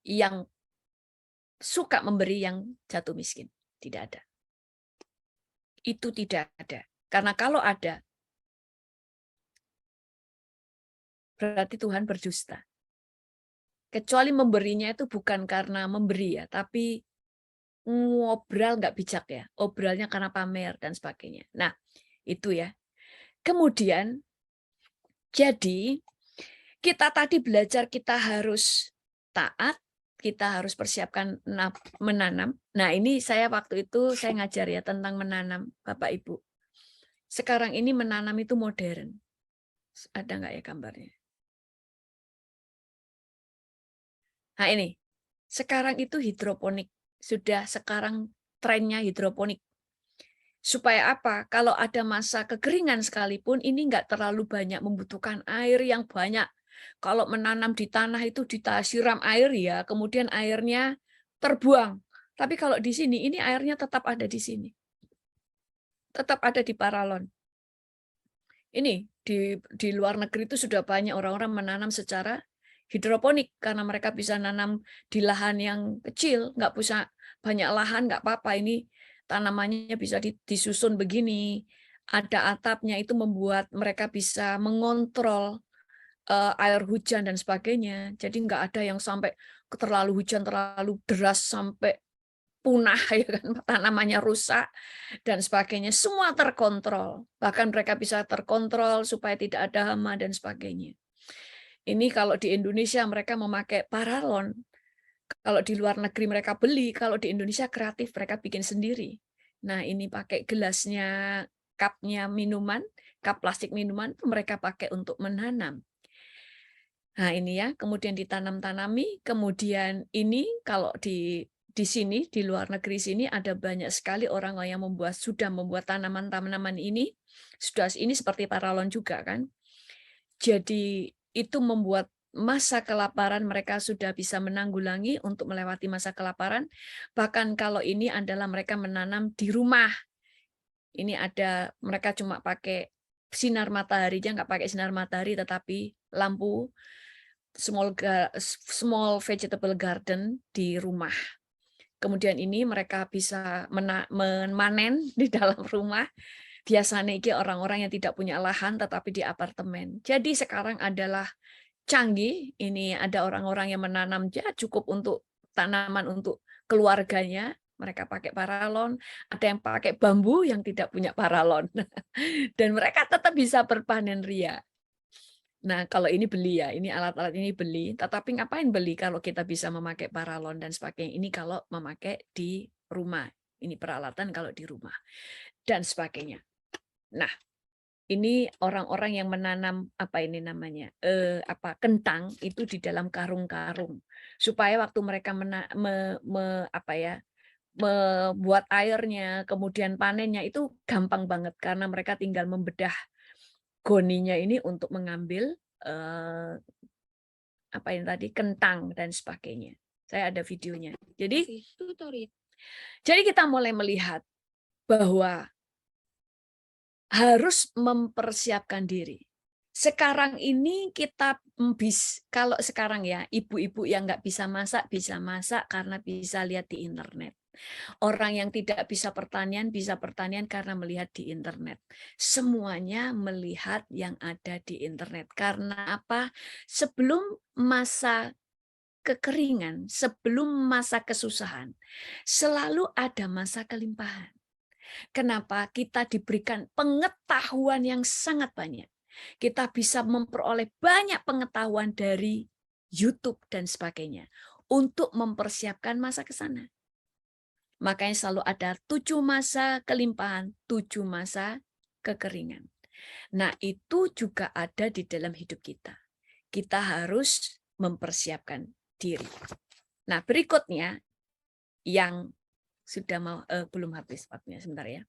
S1: yang suka memberi yang jatuh miskin. Tidak ada. Itu tidak ada. Karena kalau ada, berarti Tuhan berdusta. Kecuali memberinya itu bukan karena memberi ya, tapi ngobrol nggak bijak ya. Obralnya karena pamer dan sebagainya. Nah, itu ya. Kemudian, jadi kita tadi belajar kita harus taat, kita harus persiapkan menanam. Nah, ini saya waktu itu saya ngajar ya tentang menanam, Bapak Ibu. Sekarang ini menanam itu modern. Ada nggak ya gambarnya? Nah, ini. Sekarang itu hidroponik. Sudah sekarang trennya hidroponik. Supaya apa? Kalau ada masa kekeringan sekalipun, ini nggak terlalu banyak membutuhkan air yang banyak. Kalau menanam di tanah itu disiram air ya, kemudian airnya terbuang. Tapi kalau di sini, ini airnya tetap ada di sini. Tetap ada di paralon. Ini di luar negeri itu sudah banyak orang-orang menanam secara hidroponik karena mereka bisa nanam di lahan yang kecil, nggak bisa banyak lahan, nggak apa-apa. Ini tanamannya bisa disusun begini, ada atapnya, itu membuat mereka bisa mengontrol air hujan dan sebagainya. Jadi nggak ada yang sampai terlalu hujan terlalu deras sampai punah ya kan, tanamannya rusak dan sebagainya. Semua terkontrol. Bahkan mereka bisa terkontrol supaya tidak ada hama dan sebagainya. Ini kalau di Indonesia mereka memakai paralon. Kalau di luar negeri mereka beli, kalau di Indonesia kreatif mereka bikin sendiri. Nah, ini pakai gelasnya, cupnya minuman, cup plastik minuman mereka pakai untuk menanam. Nah, ini ya, kemudian ditanam-tanami, kemudian ini kalau di sini di luar negeri sini ada banyak sekali orang yang sudah membuat tanaman-tanaman ini, sudah ini seperti paralon juga kan. Jadi itu membuat masa kelaparan mereka sudah bisa menanggulangi untuk melewati masa kelaparan. Bahkan kalau ini adalah mereka menanam di rumah. Ini ada mereka cuma pakai sinar mataharinya, nggak pakai sinar matahari tetapi lampu small vegetable garden di rumah. Kemudian ini mereka bisa memanen di dalam rumah. Biasanya orang-orang yang tidak punya lahan tetapi di apartemen. Jadi sekarang adalah canggih. Ini ada orang-orang yang menanam cukup untuk tanaman untuk keluarganya, mereka pakai paralon, ada yang pakai bambu yang tidak punya paralon. Dan mereka tetap bisa berpanen ria. Nah, kalau ini beli ya, ini alat-alat ini beli, tetapi ngapain beli kalau kita bisa memakai paralon dan sebagainya. Ini kalau memakai di rumah. Ini peralatan kalau di rumah dan sebagainya. Nah, ini orang-orang yang menanam apa ini namanya? Kentang itu di dalam karung-karung supaya waktu mereka membuat airnya, kemudian panennya itu gampang banget karena mereka tinggal membedah goninya ini untuk mengambil apa yang tadi kentang dan sebagainya. Saya ada videonya. Jadi kita mulai melihat bahwa harus mempersiapkan diri. Sekarang ini kita kalau sekarang ya ibu-ibu yang nggak bisa masak karena bisa lihat di internet. Orang yang tidak bisa pertanian karena melihat di internet. Semuanya melihat yang ada di internet. Karena apa? Sebelum masa kekeringan, sebelum masa kesusahan, selalu ada masa kelimpahan. Kenapa? Kita diberikan pengetahuan yang sangat banyak. Kita bisa memperoleh banyak pengetahuan dari YouTube dan sebagainya untuk mempersiapkan masa ke sana. Makanya selalu ada 7 masa kelimpahan, 7 masa kekeringan. Nah, itu juga ada di dalam hidup kita. Kita harus mempersiapkan diri. Nah, berikutnya yang sudah belum habis waktunya, sebentar ya.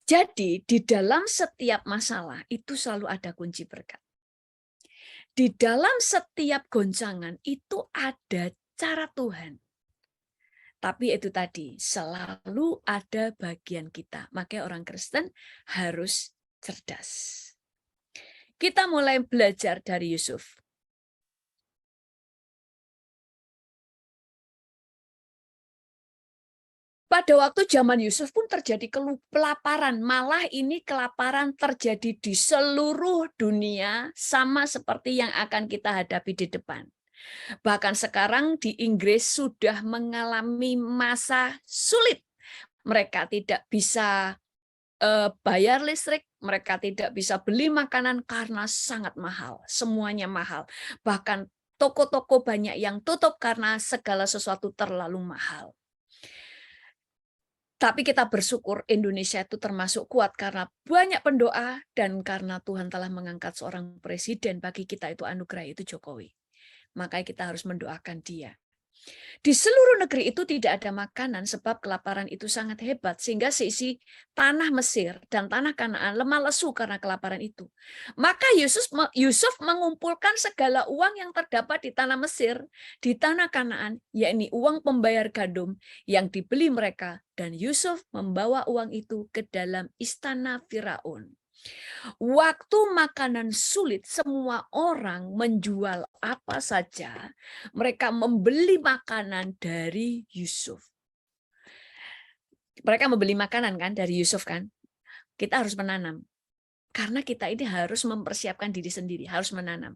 S1: Jadi, di dalam setiap masalah itu selalu ada kunci berkat. Di dalam setiap goncangan itu ada cara Tuhan. Tapi itu tadi, selalu ada bagian kita. Makanya orang Kristen harus cerdas. Kita mulai belajar dari Yusuf. Pada waktu zaman Yusuf pun terjadi kelaparan. Malah ini kelaparan terjadi di seluruh dunia, sama seperti yang akan kita hadapi di depan. Bahkan sekarang di Inggris sudah mengalami masa sulit. Mereka tidak bisa bayar listrik, mereka tidak bisa beli makanan karena sangat mahal. Semuanya mahal. Bahkan toko-toko banyak yang tutup karena segala sesuatu terlalu mahal. Tapi kita bersyukur Indonesia itu termasuk kuat karena banyak pendoa dan karena Tuhan telah mengangkat seorang presiden, bagi kita itu anugerah, itu Jokowi. Makanya kita harus mendoakan dia. Di seluruh negeri itu tidak ada makanan sebab kelaparan itu sangat hebat sehingga seisi tanah Mesir dan tanah Kanaan lemah lesu karena kelaparan itu. Maka Yusuf mengumpulkan segala uang yang terdapat di tanah Mesir, di tanah Kanaan, yakni uang pembayar gandum yang dibeli mereka, dan Yusuf membawa uang itu ke dalam istana Firaun. Waktu makanan sulit, semua orang menjual apa saja. Mereka membeli makanan dari Yusuf. Mereka membeli makanan kan dari Yusuf kan. Kita harus menanam. Karena kita ini harus mempersiapkan diri sendiri, harus menanam.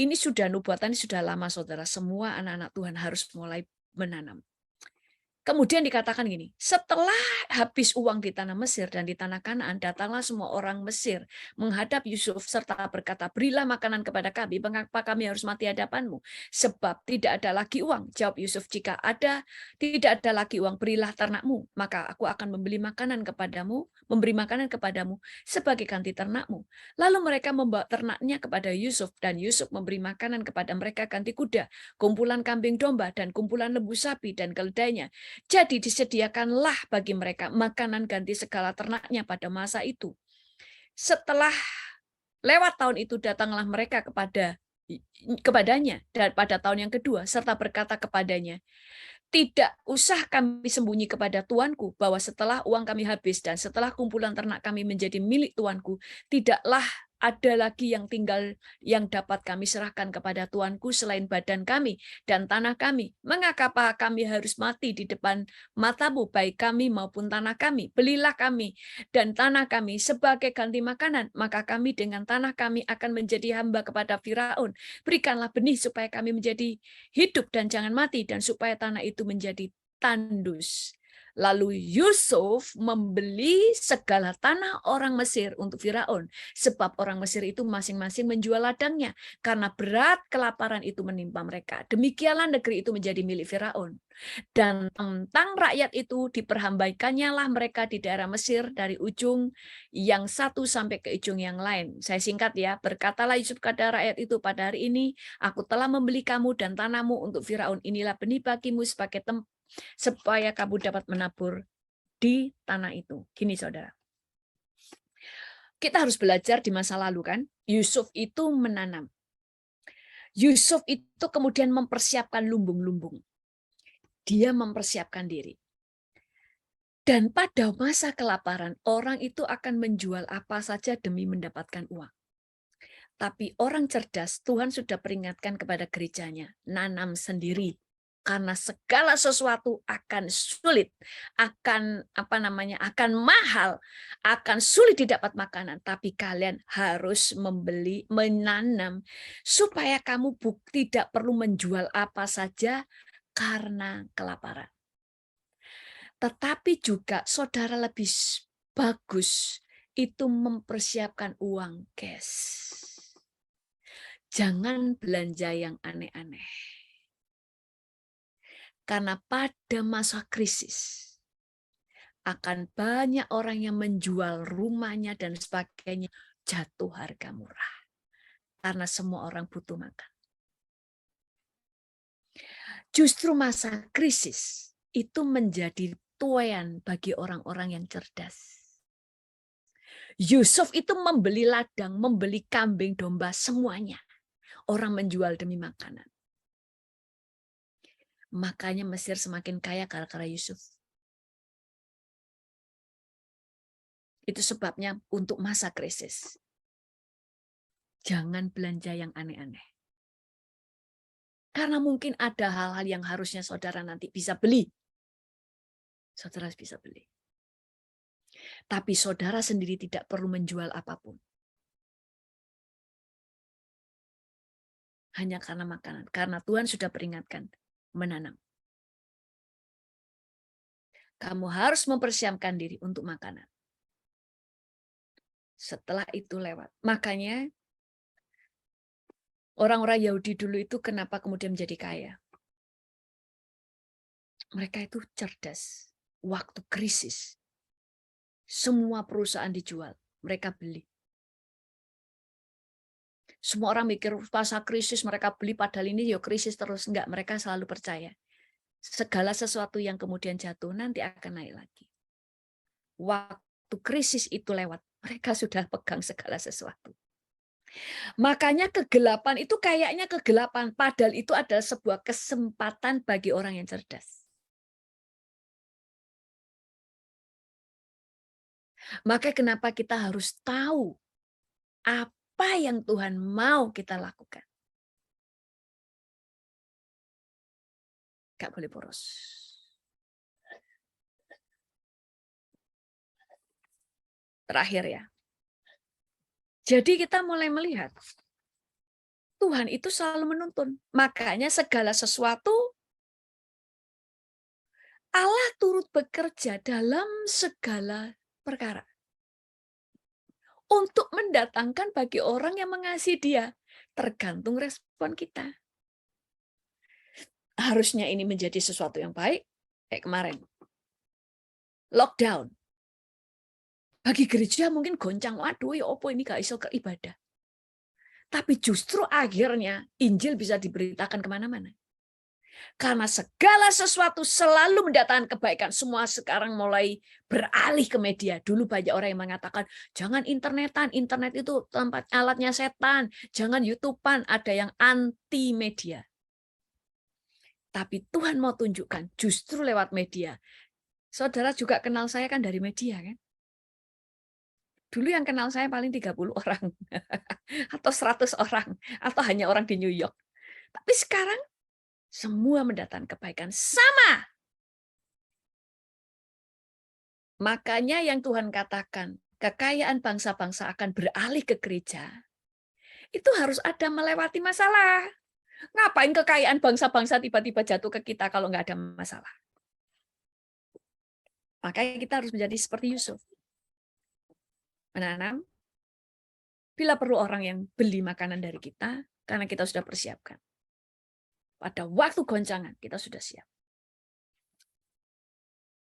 S1: Ini sudah nubuatan, ini sudah lama saudara. Semua anak-anak Tuhan harus mulai menanam. Kemudian dikatakan gini, setelah habis uang di tanah Mesir dan di tanah Kanaan, datanglah semua orang Mesir menghadap Yusuf serta berkata, berilah makanan kepada kami, mengapa kami harus mati hadapanmu? Sebab tidak ada lagi uang. Jawab Yusuf, jika tidak ada lagi uang, berilah ternakmu, maka aku akan memberi makanan kepadamu sebagai ganti ternakmu. Lalu mereka membawa ternaknya kepada Yusuf, dan Yusuf memberi makanan kepada mereka ganti kuda, kumpulan kambing domba, dan kumpulan lembu sapi dan keledainya. Jadi disediakanlah bagi mereka makanan ganti segala ternaknya pada masa itu. Setelah lewat tahun itu, datanglah mereka kepadanya dan pada tahun yang kedua, serta berkata kepadanya, tidak usah kami sembunyi kepada tuanku bahwa setelah uang kami habis dan setelah kumpulan ternak kami menjadi milik tuanku, tidaklah ada lagi yang tinggal yang dapat kami serahkan kepada Tuanku selain badan kami dan tanah kami. Mengapa kami harus mati di depan matamu, baik kami maupun tanah kami? Belilah kami dan tanah kami sebagai ganti makanan, maka kami dengan tanah kami akan menjadi hamba kepada Firaun. Berikanlah benih supaya kami menjadi hidup dan jangan mati, dan supaya tanah itu menjadi tandus. Lalu Yusuf membeli segala tanah orang Mesir untuk Firaun, sebab orang Mesir itu masing-masing menjual ladangnya, karena berat kelaparan itu menimpa mereka. Demikianlah negeri itu menjadi milik Firaun. Dan tentang rakyat itu diperhambaikannya lah mereka di daerah Mesir dari ujung yang satu sampai ke ujung yang lain. Saya singkat ya, berkatalah Yusuf kepada rakyat itu, pada hari ini aku telah membeli kamu dan tanahmu untuk Firaun. Inilah benih bagimu sebagai tempat supaya kamu dapat menabur di tanah itu. Gini saudara, kita harus belajar di masa lalu kan, Yusuf itu menanam. Yusuf itu kemudian mempersiapkan lumbung-lumbung. Dia mempersiapkan diri. Dan pada masa kelaparan, orang itu akan menjual apa saja demi mendapatkan uang. Tapi orang cerdas, Tuhan sudah peringatkan kepada gerejanya, nanam sendiri. Karena segala sesuatu akan sulit, akan akan mahal, akan sulit didapat makanan. Tapi kalian harus membeli, menanam, supaya kamu tidak perlu menjual apa saja karena kelaparan. Tetapi juga saudara lebih bagus itu mempersiapkan uang cash. Jangan belanja yang aneh-aneh. Karena pada masa krisis akan banyak orang yang menjual rumahnya dan sebagainya, jatuh harga murah. Karena semua orang butuh makan. Justru masa krisis itu menjadi tuayan bagi orang-orang yang cerdas. Yusuf itu membeli ladang, membeli kambing, domba, semuanya. Orang menjual demi makanan. Makanya Mesir semakin kaya gara-gara Yusuf. Itu sebabnya untuk masa krisis. Jangan belanja yang aneh-aneh. Karena mungkin ada hal-hal yang harusnya saudara nanti bisa beli. Saudara bisa beli. Tapi saudara sendiri tidak perlu menjual apapun. Hanya karena makanan. Karena Tuhan sudah peringatkan, menanam. Kamu harus mempersiapkan diri untuk makanan. Setelah itu lewat. Makanya orang-orang Yahudi dulu itu kenapa kemudian menjadi kaya? Mereka itu cerdas. Waktu krisis, semua perusahaan dijual. Mereka beli. Semua orang mikir masa krisis mereka beli, padahal ini ya krisis terus. Enggak, mereka selalu percaya. Segala sesuatu yang kemudian jatuh nanti akan naik lagi. Waktu krisis itu lewat, mereka sudah pegang segala sesuatu. Makanya kegelapan itu kayaknya kegelapan, padahal itu adalah sebuah kesempatan bagi orang yang cerdas. Maka kenapa kita harus tahu apa yang Tuhan mau kita lakukan. Gak boleh boros. Terakhir ya. Jadi kita mulai melihat Tuhan itu selalu menuntun. Makanya segala sesuatu Allah turut bekerja dalam segala perkara. Untuk mendatangkan bagi orang yang mengasihi Dia. Tergantung respon kita. Harusnya ini menjadi sesuatu yang baik. Kayak kemarin. Lockdown. Bagi gereja mungkin goncang. Waduh, ya opo ini gak iso ke ibadah. Tapi justru akhirnya Injil bisa diberitakan kemana-mana. Karena segala sesuatu selalu mendatangkan kebaikan. Semua sekarang mulai beralih ke media. Dulu banyak orang yang mengatakan, jangan internetan, internet itu tempat alatnya setan. Jangan YouTubean, ada yang anti media. Tapi Tuhan mau tunjukkan justru lewat media. Saudara juga kenal saya kan dari media kan. Dulu yang kenal saya paling 30 orang atau 100 orang atau hanya orang di New York. Tapi sekarang semua mendatangkan kebaikan sama. Makanya yang Tuhan katakan, kekayaan bangsa-bangsa akan beralih ke gereja. Itu harus ada melewati masalah. Ngapain kekayaan bangsa-bangsa tiba-tiba jatuh ke kita kalau nggak ada masalah? Makanya kita harus menjadi seperti Yusuf. Menanam, bila perlu orang yang beli makanan dari kita, karena kita sudah persiapkan. Pada waktu goncangan, kita sudah siap.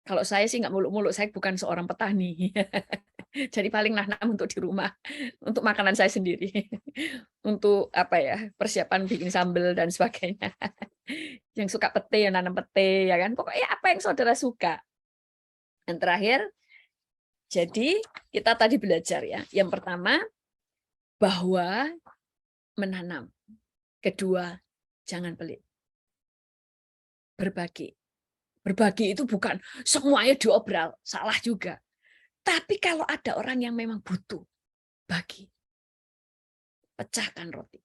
S1: Kalau saya sih nggak muluk-muluk, saya bukan seorang petani. Jadi paling nanam untuk di rumah, untuk makanan saya sendiri. Untuk apa ya, persiapan bikin sambal dan sebagainya. Yang suka pete, ya nanam pete, ya kan. Pokoknya apa yang saudara suka. Yang terakhir, jadi kita tadi belajar ya. Yang pertama, bahwa menanam. Kedua, jangan pelit. Berbagi. Berbagi itu bukan semuanya diobral, salah juga. Tapi kalau ada orang yang memang butuh, bagi. Pecahkan roti.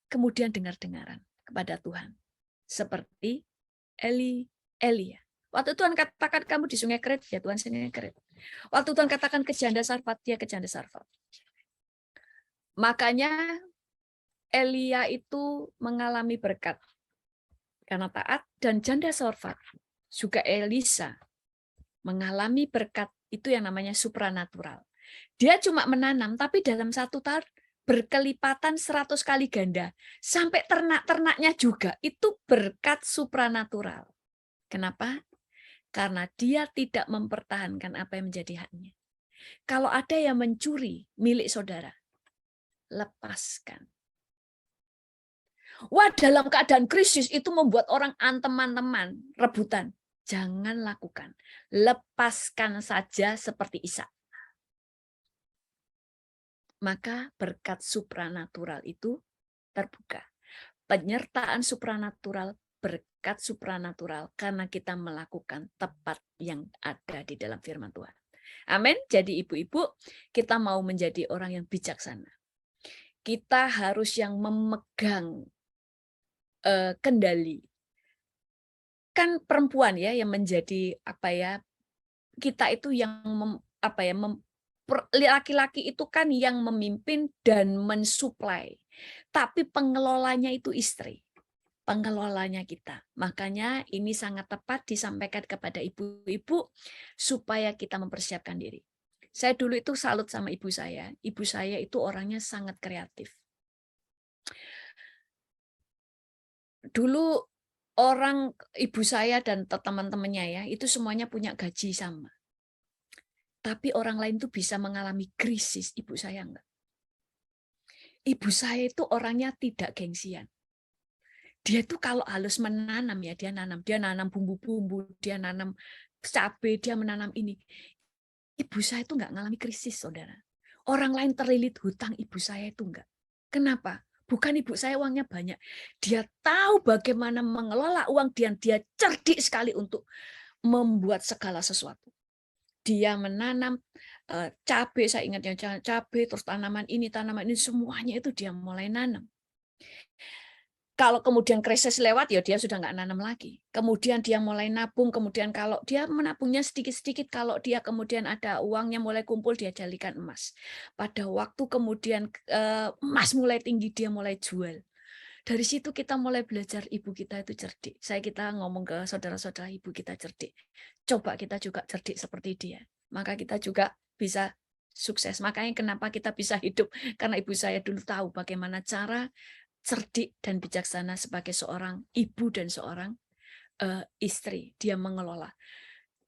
S1: Kemudian dengar-dengaran kepada Tuhan. Seperti Elia. Waktu Tuhan katakan kamu di Sungai Kerit, ya Tuhan Sungai Kerit. Waktu Tuhan katakan ke janda Sarfat, dia ke janda Sarfat. Makanya Elia itu mengalami berkat karena taat, dan janda Sarfat juga Elisa mengalami berkat itu yang namanya supranatural. Dia cuma menanam, tapi dalam 1 tahun berkelipatan 100 kali ganda. Sampai ternak-ternaknya juga. Itu berkat supranatural. Kenapa? Karena dia tidak mempertahankan apa yang menjadi haknya. Kalau ada yang mencuri milik saudara, lepaskan. Wah, dalam keadaan krisis itu membuat orang teman-teman, rebutan. Jangan lakukan. Lepaskan saja seperti Ishak. Maka berkat supranatural itu terbuka. Penyertaan supranatural, berkat supranatural, karena kita melakukan tepat yang ada di dalam firman Tuhan. Amin. Jadi ibu-ibu, kita mau menjadi orang yang bijaksana. Kita harus yang memegang kendali. Kan perempuan ya yang menjadi apa ya? Kita itu yang laki-laki itu kan yang memimpin dan mensuplai. Tapi pengelolanya itu istri. Pengelolanya kita. Makanya ini sangat tepat disampaikan kepada ibu-ibu supaya kita mempersiapkan diri. Saya dulu itu salut sama ibu saya. Ibu saya itu orangnya sangat kreatif. Dulu orang ibu saya dan teman-temannya ya, itu semuanya punya gaji sama. Tapi orang lain tuh bisa mengalami krisis, ibu saya enggak. Ibu saya itu orangnya tidak gengsian. Dia tuh kalau halus menanam ya, dia nanam bumbu-bumbu, dia nanam cabai, dia menanam ini. Ibu saya itu enggak mengalami krisis, saudara. Orang lain terlilit hutang, ibu saya itu enggak. Kenapa? Bukan ibu saya uangnya banyak. Dia tahu bagaimana mengelola uang, dan dia cerdik sekali untuk membuat segala sesuatu. Dia menanam cabai, saya ingat yang cabai, terus tanaman ini semuanya itu dia mulai nanam. Kalau kemudian krisis lewat, ya dia sudah nggak nanam lagi. Kemudian dia mulai nabung, kemudian kalau dia menabungnya sedikit-sedikit, kalau dia kemudian ada uangnya mulai kumpul, dia jadikan emas. Pada waktu kemudian emas mulai tinggi, dia mulai jual. Dari situ kita mulai belajar ibu kita itu cerdik. Kita ngomong ke saudara-saudara, ibu kita cerdik. Coba kita juga cerdik seperti dia. Maka kita juga bisa sukses. Makanya kenapa kita bisa hidup. Karena ibu saya dulu tahu bagaimana cara cerdik dan bijaksana sebagai seorang ibu dan seorang istri. Dia mengelola.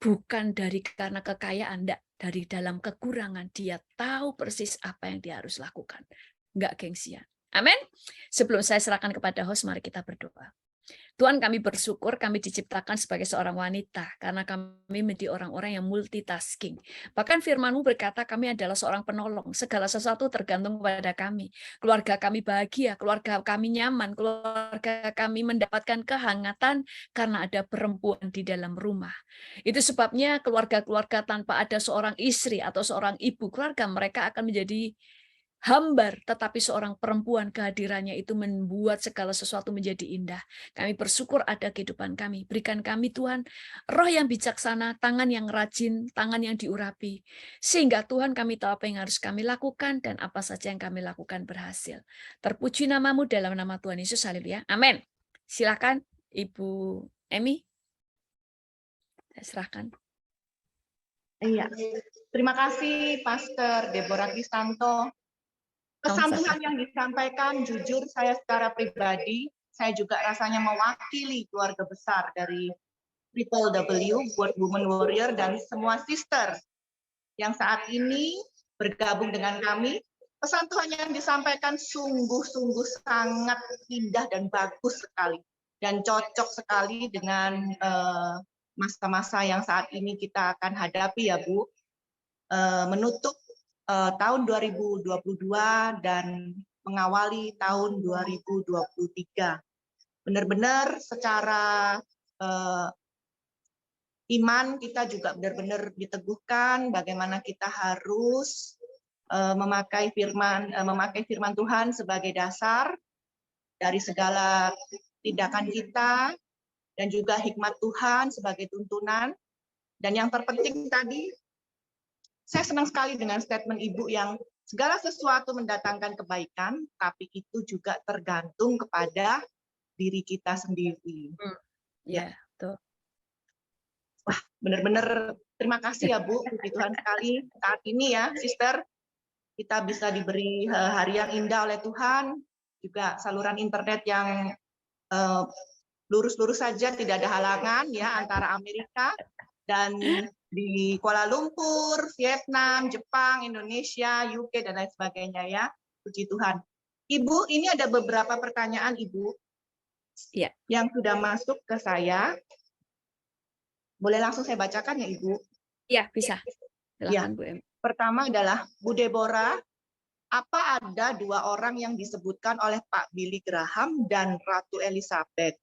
S1: Bukan karena kekayaan, enggak. Dari dalam kekurangan, dia tahu persis apa yang dia harus lakukan. Enggak gengsian. Amin. Sebelum saya serahkan kepada host, mari kita berdoa. Tuhan, kami bersyukur kami diciptakan sebagai seorang wanita karena kami menjadi orang-orang yang multitasking. Bahkan firman-Mu berkata kami adalah seorang penolong. Segala sesuatu tergantung kepada kami. Keluarga kami bahagia, keluarga kami nyaman, keluarga kami mendapatkan kehangatan karena ada perempuan di dalam rumah. Itu sebabnya keluarga-keluarga tanpa ada seorang istri atau seorang ibu, keluarga mereka akan menjadi hambar, tetapi seorang perempuan kehadirannya itu membuat segala sesuatu menjadi indah. Kami bersyukur ada kehidupan kami. Berikan kami Tuhan, roh yang bijaksana, tangan yang rajin, tangan yang diurapi. Sehingga Tuhan kami tahu apa yang harus kami lakukan dan apa saja yang kami lakukan berhasil. Terpuji namamu dalam nama Tuhan Yesus, haleluya. Amin. Silakan Ibu Emi. Saya serahkan.
S2: Iya, terima kasih Pastor Deborah Kristanto. Pesan Tuhan yang disampaikan, jujur saya secara pribadi, saya juga rasanya mewakili keluarga besar dari Triple W, World Women Warrior, dan semua sister yang saat ini bergabung dengan kami. Pesan Tuhan yang disampaikan sungguh-sungguh sangat indah dan bagus sekali. Dan cocok sekali dengan masa-masa yang saat ini kita akan hadapi ya Bu. Menutup tahun 2022 dan mengawali tahun 2023. Benar-benar secara iman kita juga benar-benar diteguhkan bagaimana kita harus memakai firman Tuhan sebagai dasar dari segala tindakan kita dan juga hikmat Tuhan sebagai tuntunan. Dan yang terpenting tadi, saya senang sekali dengan statement Ibu yang segala sesuatu mendatangkan kebaikan, tapi itu juga tergantung kepada diri kita sendiri.
S1: Ya, betul.
S2: Wah, benar-benar terima kasih ya Bu, puji Tuhan sekali saat ini ya, Sister, kita bisa diberi hari yang indah oleh Tuhan, juga saluran internet yang lurus-lurus saja, tidak ada halangan ya antara Amerika dan di Kuala Lumpur, Vietnam, Jepang, Indonesia, UK, dan lain sebagainya ya. Puji Tuhan. Ibu, ini ada beberapa pertanyaan Ibu
S1: Ya.
S2: yang sudah masuk ke saya. Boleh langsung saya bacakan ya Ibu?
S1: Ya, bisa. Silakan
S2: Ya.
S1: Bu Emi.
S2: Pertama adalah Bu Deborah, apa ada dua orang yang disebutkan oleh Pak Billy Graham dan Ratu Elizabeth?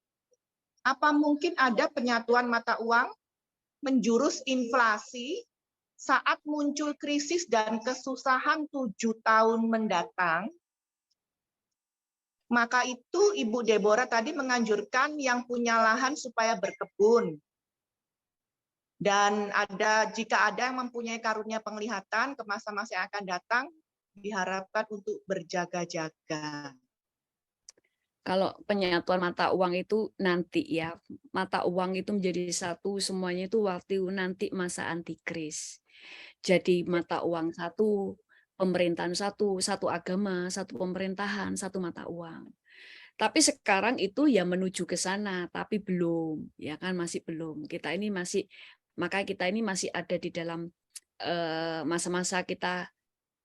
S2: Apa mungkin ada penyatuan mata uang menjurus inflasi saat muncul krisis dan kesusahan 7 tahun mendatang? Maka itu Ibu Deborah tadi menganjurkan yang punya lahan supaya berkebun. Dan jika ada yang mempunyai karunia penglihatan ke masa-masa yang akan datang, diharapkan untuk berjaga-jaga.
S1: Kalau penyatuan mata uang itu nanti ya, mata uang itu menjadi satu semuanya itu waktu nanti masa antikris. Jadi mata uang satu, pemerintahan satu, satu agama, satu pemerintahan, satu mata uang. Tapi sekarang itu ya menuju ke sana, tapi belum, ya kan masih belum. Maka kita ini masih ada di dalam masa-masa kita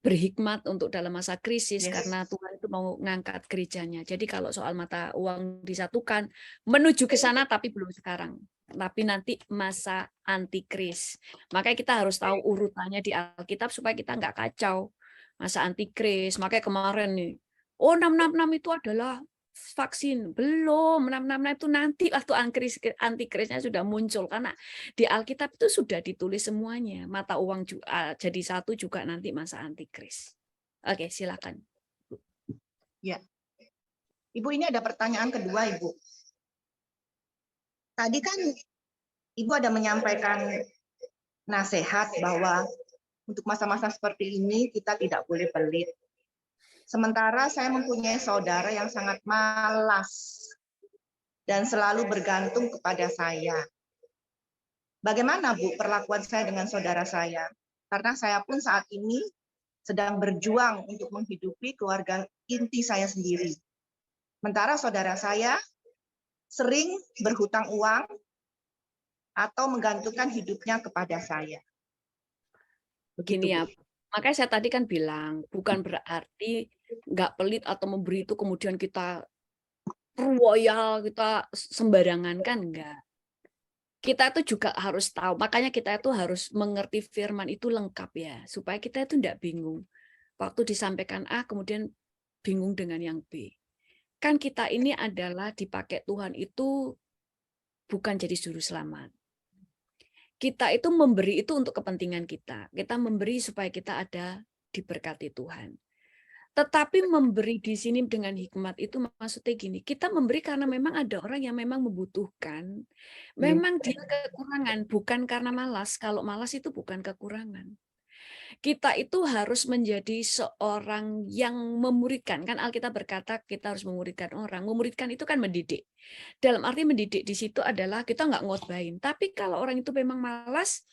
S1: berhikmat untuk dalam masa krisis, karena Tuhan itu mau ngangkat gerejanya. Jadi kalau soal mata uang disatukan, menuju ke sana tapi belum sekarang. Tapi nanti masa antikris. Makanya kita harus tahu urutannya di Alkitab supaya kita nggak kacau. Masa antikris, makanya kemarin nih, 666 itu adalah vaksin. Belum, 666 itu nanti waktu antikrisnya sudah muncul. Karena di Alkitab itu sudah ditulis semuanya. Mata uang jadi satu juga nanti masa antikris. Oke, silakan.
S2: Ya. Ibu, ini ada pertanyaan kedua, Ibu. Tadi kan Ibu ada menyampaikan nasihat bahwa untuk masa-masa seperti ini kita tidak boleh pelit. Sementara saya mempunyai saudara yang sangat malas dan selalu bergantung kepada saya. Bagaimana Bu perlakuan saya dengan saudara saya? Karena saya pun saat ini sedang berjuang untuk menghidupi keluarga inti saya sendiri. Sementara saudara saya sering berhutang uang atau menggantungkan hidupnya kepada saya. Begitu,
S1: Gini ya, makanya saya tadi kan bilang, bukan berarti nggak pelit atau memberi itu kemudian kita royal, kita sembarangan, kan enggak. Kita itu juga harus tahu, makanya kita itu harus mengerti firman itu lengkap ya, supaya kita itu enggak bingung. Waktu disampaikan A, kemudian bingung dengan yang B. Kan kita ini adalah dipakai Tuhan itu bukan jadi juru selamat. Kita itu memberi itu untuk kepentingan kita. Kita memberi supaya kita ada diberkati Tuhan. Tetapi memberi di sini dengan hikmat itu maksudnya gini, kita memberi karena memang ada orang yang memang membutuhkan. Memang dia kekurangan, bukan karena malas. Kalau malas itu bukan kekurangan. Kita itu harus menjadi seorang yang memuridkan. Kan Alkitab berkata kita harus memuridkan orang. Memuridkan itu kan mendidik. Dalam arti mendidik di situ adalah kita nggak ngotbain. Tapi kalau orang itu memang malas,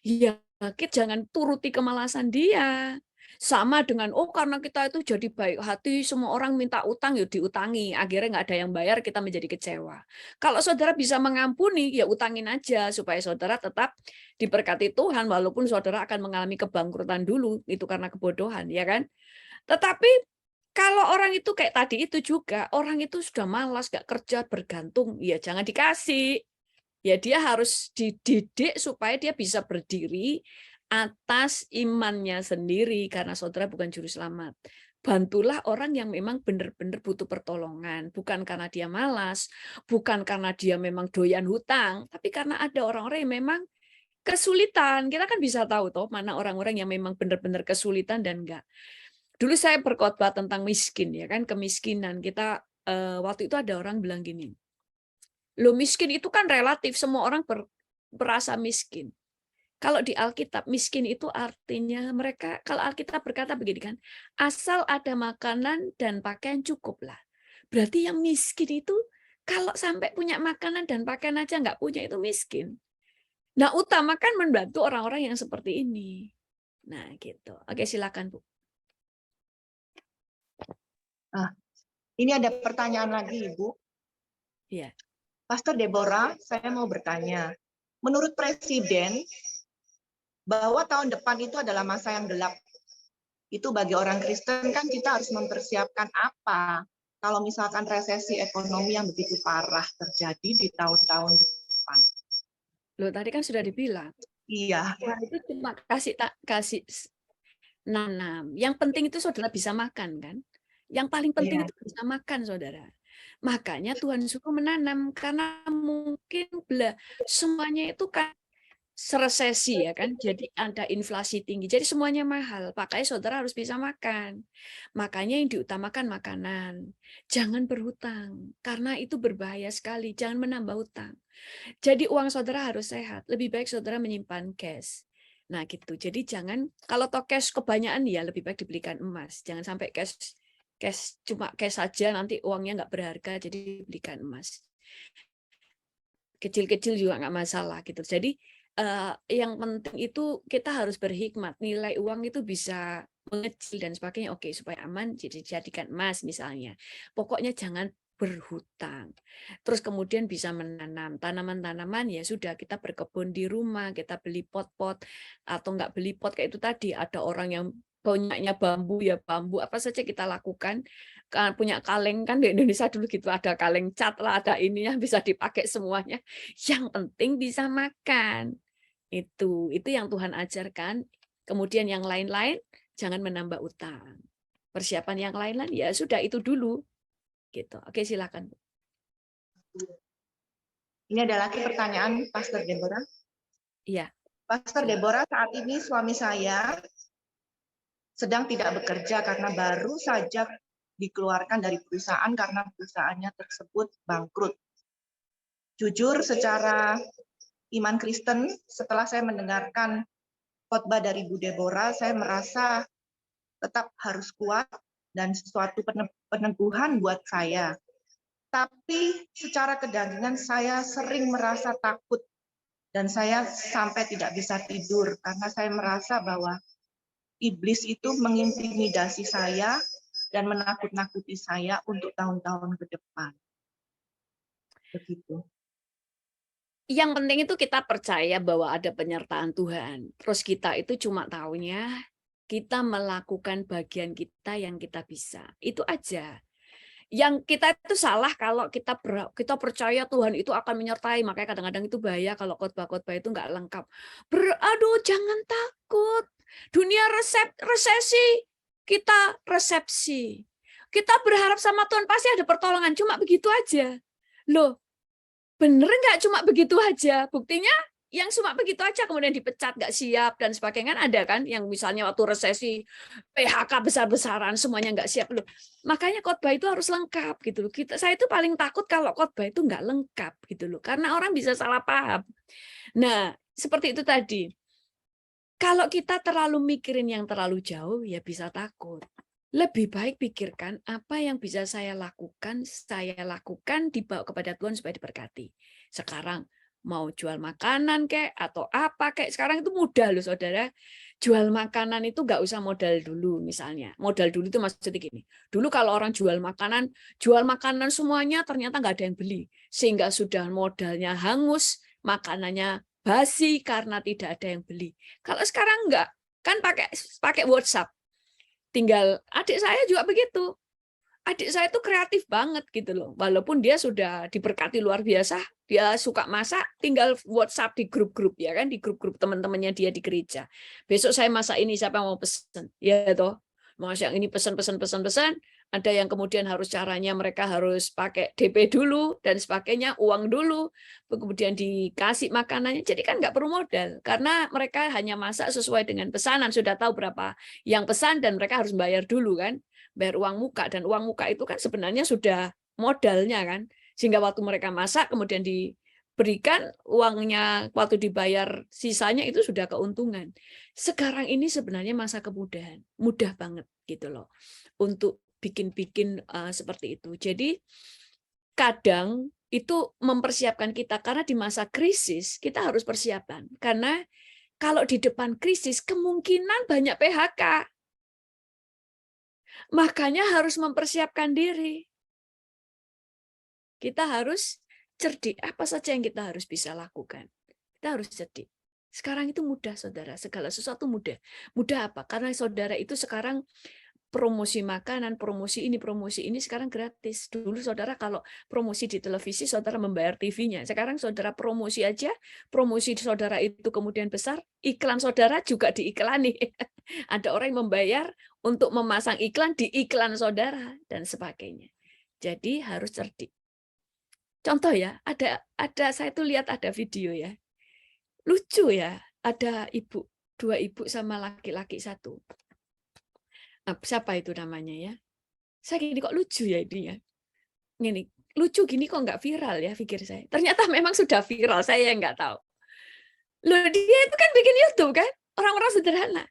S1: ya kita jangan turuti kemalasan dia. Sama dengan, oh karena kita itu jadi baik hati, semua orang minta utang, ya diutangi. Akhirnya nggak ada yang bayar, kita menjadi kecewa. Kalau saudara bisa mengampuni, ya utangin aja, supaya saudara tetap diberkati Tuhan, walaupun saudara akan mengalami kebangkrutan dulu, itu karena kebodohan, ya kan? Tetapi kalau orang itu kayak tadi itu juga, orang itu sudah malas, nggak kerja, bergantung, ya jangan dikasih. Ya dia harus dididik supaya dia bisa berdiri atas imannya sendiri, karena saudara bukan juru selamat. Bantulah orang yang memang benar-benar butuh pertolongan, bukan karena dia malas, bukan karena dia memang doyan hutang, tapi karena ada orang-orang yang memang kesulitan. Kita kan bisa tahu toh mana orang-orang yang memang benar-benar kesulitan dan enggak. Dulu saya berkhotbah tentang miskin, ya kan, kemiskinan. Kita waktu itu ada orang bilang gini, "Loh, miskin itu kan relatif, semua orang berasa miskin." Kalau di Alkitab, miskin itu artinya mereka, kalau Alkitab berkata begini kan, asal ada makanan dan pakaian cukuplah. Berarti yang miskin itu kalau sampai punya makanan dan pakaian aja nggak punya, itu miskin. Nah, utamakan membantu orang-orang yang seperti ini. Nah, gitu. Oke, silakan, Bu.
S2: Ini ada pertanyaan lagi, Ibu.
S1: Iya.
S2: Pastor Deborah, saya mau bertanya. Menurut Presiden, bahwa tahun depan itu adalah masa yang gelap. Itu bagi orang Kristen kan kita harus mempersiapkan apa kalau misalkan resesi ekonomi yang begitu parah terjadi di tahun-tahun depan.
S1: Loh, tadi kan sudah dibilang.
S2: Iya.
S1: Tuhan itu cuma kasih nanam. Yang penting itu saudara bisa makan, kan? Yang paling penting
S2: Iya.
S1: itu bisa makan, saudara. Makanya Tuhan suruh menanam, karena mungkin semuanya itu kan resesi, ya kan, jadi ada inflasi tinggi, jadi semuanya mahal, makanya saudara harus bisa makan. Makanya yang diutamakan makanan, jangan berhutang, karena itu berbahaya sekali, jangan menambah hutang. Jadi uang saudara harus sehat, lebih baik saudara menyimpan cash. Nah gitu, jadi jangan, kalau toh cash kebanyakan ya lebih baik dibelikan emas, jangan sampai cash cuma cash saja, nanti uangnya nggak berharga, jadi belikan emas. Kecil-kecil juga nggak masalah gitu. Jadi yang penting itu kita harus berhikmat. Nilai uang itu bisa mengecil dan sebagainya. Oke, supaya aman jadi jadikan emas misalnya. Pokoknya jangan berhutang. Terus kemudian bisa menanam tanaman-tanaman, ya sudah, kita berkebun di rumah, kita beli pot-pot atau nggak beli pot kayak itu tadi. Ada orang yang punyanya bambu, ya bambu, apa saja kita lakukan. Punya kaleng, kan di Indonesia dulu gitu, ada kaleng cat lah, ada ininya, bisa dipakai semuanya. Yang penting bisa makan. Itu yang Tuhan ajarkan. Kemudian yang lain-lain jangan menambah utang. Persiapan yang lain-lain ya sudah itu dulu. Gitu. Oke, silakan.
S2: Ini ada lagi pertanyaan Pastor Deborah.
S1: Iya.
S2: Pastor Deborah, saat ini suami saya sedang tidak bekerja karena baru saja dikeluarkan dari perusahaan karena perusahaannya tersebut bangkrut. Jujur, secara iman Kristen, setelah saya mendengarkan khotbah dari Bu Deborah, saya merasa tetap harus kuat dan sesuatu peneguhan buat saya. Tapi secara kedagingan saya sering merasa takut dan saya sampai tidak bisa tidur karena saya merasa bahwa iblis itu mengintimidasi saya dan menakut-nakuti saya untuk tahun-tahun ke depan. Begitu.
S1: Yang penting itu kita percaya bahwa ada penyertaan Tuhan. Terus kita itu cuma taunya kita melakukan bagian kita yang kita bisa. Itu aja. Yang kita itu salah kalau kita percaya Tuhan itu akan menyertai. Makanya kadang-kadang itu bahaya kalau khotbah-khotbah itu nggak lengkap. Aduh, jangan takut. Dunia resesi, kita resepsi. Kita berharap sama Tuhan pasti ada pertolongan. Cuma begitu aja. Loh, bener nggak cuma begitu aja? Buktinya yang cuma begitu aja kemudian dipecat, nggak siap, dan sebagainya. Kan ada kan yang misalnya waktu resesi, PHK besar-besaran, semuanya nggak siap. Loh, makanya khotbah itu harus lengkap gitu loh. Saya itu paling takut kalau khotbah itu nggak lengkap gitu loh. Karena orang bisa salah paham. Nah, seperti itu tadi. Kalau kita terlalu mikirin yang terlalu jauh, ya bisa takut. Lebih baik pikirkan apa yang bisa saya lakukan dibawa kepada Tuhan supaya diberkati. Sekarang mau jual makanan kek atau apa kek, sekarang itu mudah loh saudara. Jual makanan itu nggak usah modal dulu misalnya. Modal dulu itu maksudnya gini. Dulu kalau orang jual makanan semuanya ternyata nggak ada yang beli. Sehingga sudah modalnya hangus, makanannya basi karena tidak ada yang beli. Kalau sekarang enggak, kan pakai WhatsApp. Tinggal adik saya juga begitu. Adik saya itu kreatif banget gitu loh. Walaupun dia sudah diberkati luar biasa, dia suka masak, tinggal WhatsApp di grup-grup ya kan, di grup-grup teman-temannya dia di gereja. Besok saya masak ini, siapa yang mau pesen? Ya toh. Masak yang ini pesan, ada yang kemudian harus caranya mereka harus pakai DP dulu dan sebagainya, uang dulu, kemudian dikasih makanannya. Jadi kan nggak perlu modal karena mereka hanya masak sesuai dengan pesanan, sudah tahu berapa yang pesan dan mereka harus bayar dulu kan, bayar uang muka, dan uang muka itu kan sebenarnya sudah modalnya kan, sehingga waktu mereka masak kemudian diberikan uangnya, waktu dibayar sisanya itu sudah keuntungan. Sekarang ini sebenarnya masa kemudahan, mudah banget gitu loh untuk bikin-bikin seperti itu. Jadi kadang itu mempersiapkan kita karena di masa krisis kita harus persiapan. Karena kalau di depan krisis kemungkinan banyak PHK. Makanya harus mempersiapkan diri. Kita harus cerdik. Apa saja yang kita harus bisa lakukan? Kita harus cerdik. Sekarang itu mudah, saudara. Segala sesuatu mudah. Mudah apa? Karena saudara itu sekarang promosi makanan, promosi ini sekarang gratis. Dulu saudara kalau promosi di televisi, saudara membayar TV-nya. Sekarang saudara promosi aja, promosi saudara itu kemudian besar, iklan saudara juga diiklani. Ada orang yang membayar untuk memasang iklan di iklan saudara, dan sebagainya. Jadi harus cerdik. Contoh ya, ada saya tuh lihat ada video ya. Lucu ya, ada dua ibu sama laki-laki satu. Nah, siapa itu namanya ya? Saya gini kok lucu ya ini ya. Gini, lucu gini kok nggak viral ya pikir saya. Ternyata memang sudah viral, saya yang nggak tahu. Loh, dia itu kan bikin YouTube kan, orang-orang sederhana.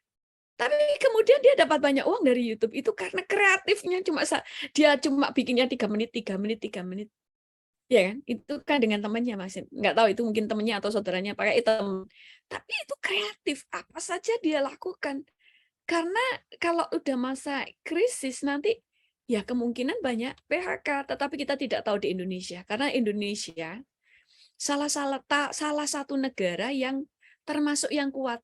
S1: Tapi kemudian dia dapat banyak uang dari YouTube itu karena kreatifnya dia cuma bikinnya 3 menit. Ya kan? Itu kan dengan temannya Mas. Nggak tahu itu mungkin temannya atau saudaranya pakai hitam. Tapi itu kreatif, apa saja dia lakukan. Karena kalau udah masa krisis nanti ya kemungkinan banyak PHK, tetapi kita tidak tahu di Indonesia. Karena Indonesia salah satu negara yang termasuk yang kuat.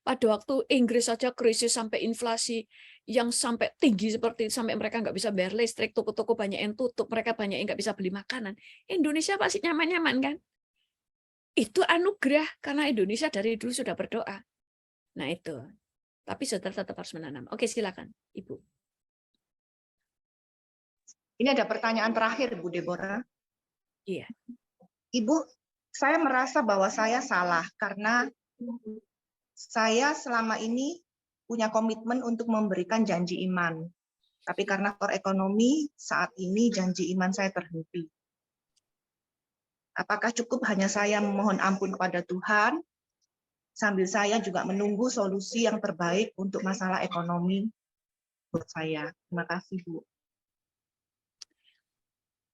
S1: Pada waktu Inggris saja krisis sampai inflasi yang sampai tinggi seperti itu, sampai mereka nggak bisa bayar listrik, toko-toko banyak yang tutup, mereka banyak yang nggak bisa beli makanan. Indonesia pasti nyaman-nyaman kan? Itu anugerah karena Indonesia dari dulu sudah berdoa. Nah itu. Tapi saudara tetap harus menanam. Oke, silakan, Ibu.
S2: Ini ada pertanyaan terakhir, Bu Deborah.
S1: Iya.
S2: Ibu, saya merasa bahwa saya salah karena saya selama ini punya komitmen untuk memberikan janji iman. Tapi karena faktor ekonomi, saat ini janji iman saya terhenti. Apakah cukup hanya saya memohon ampun kepada Tuhan, sambil saya juga menunggu solusi yang terbaik untuk masalah ekonomi buat saya? Terima kasih, Bu.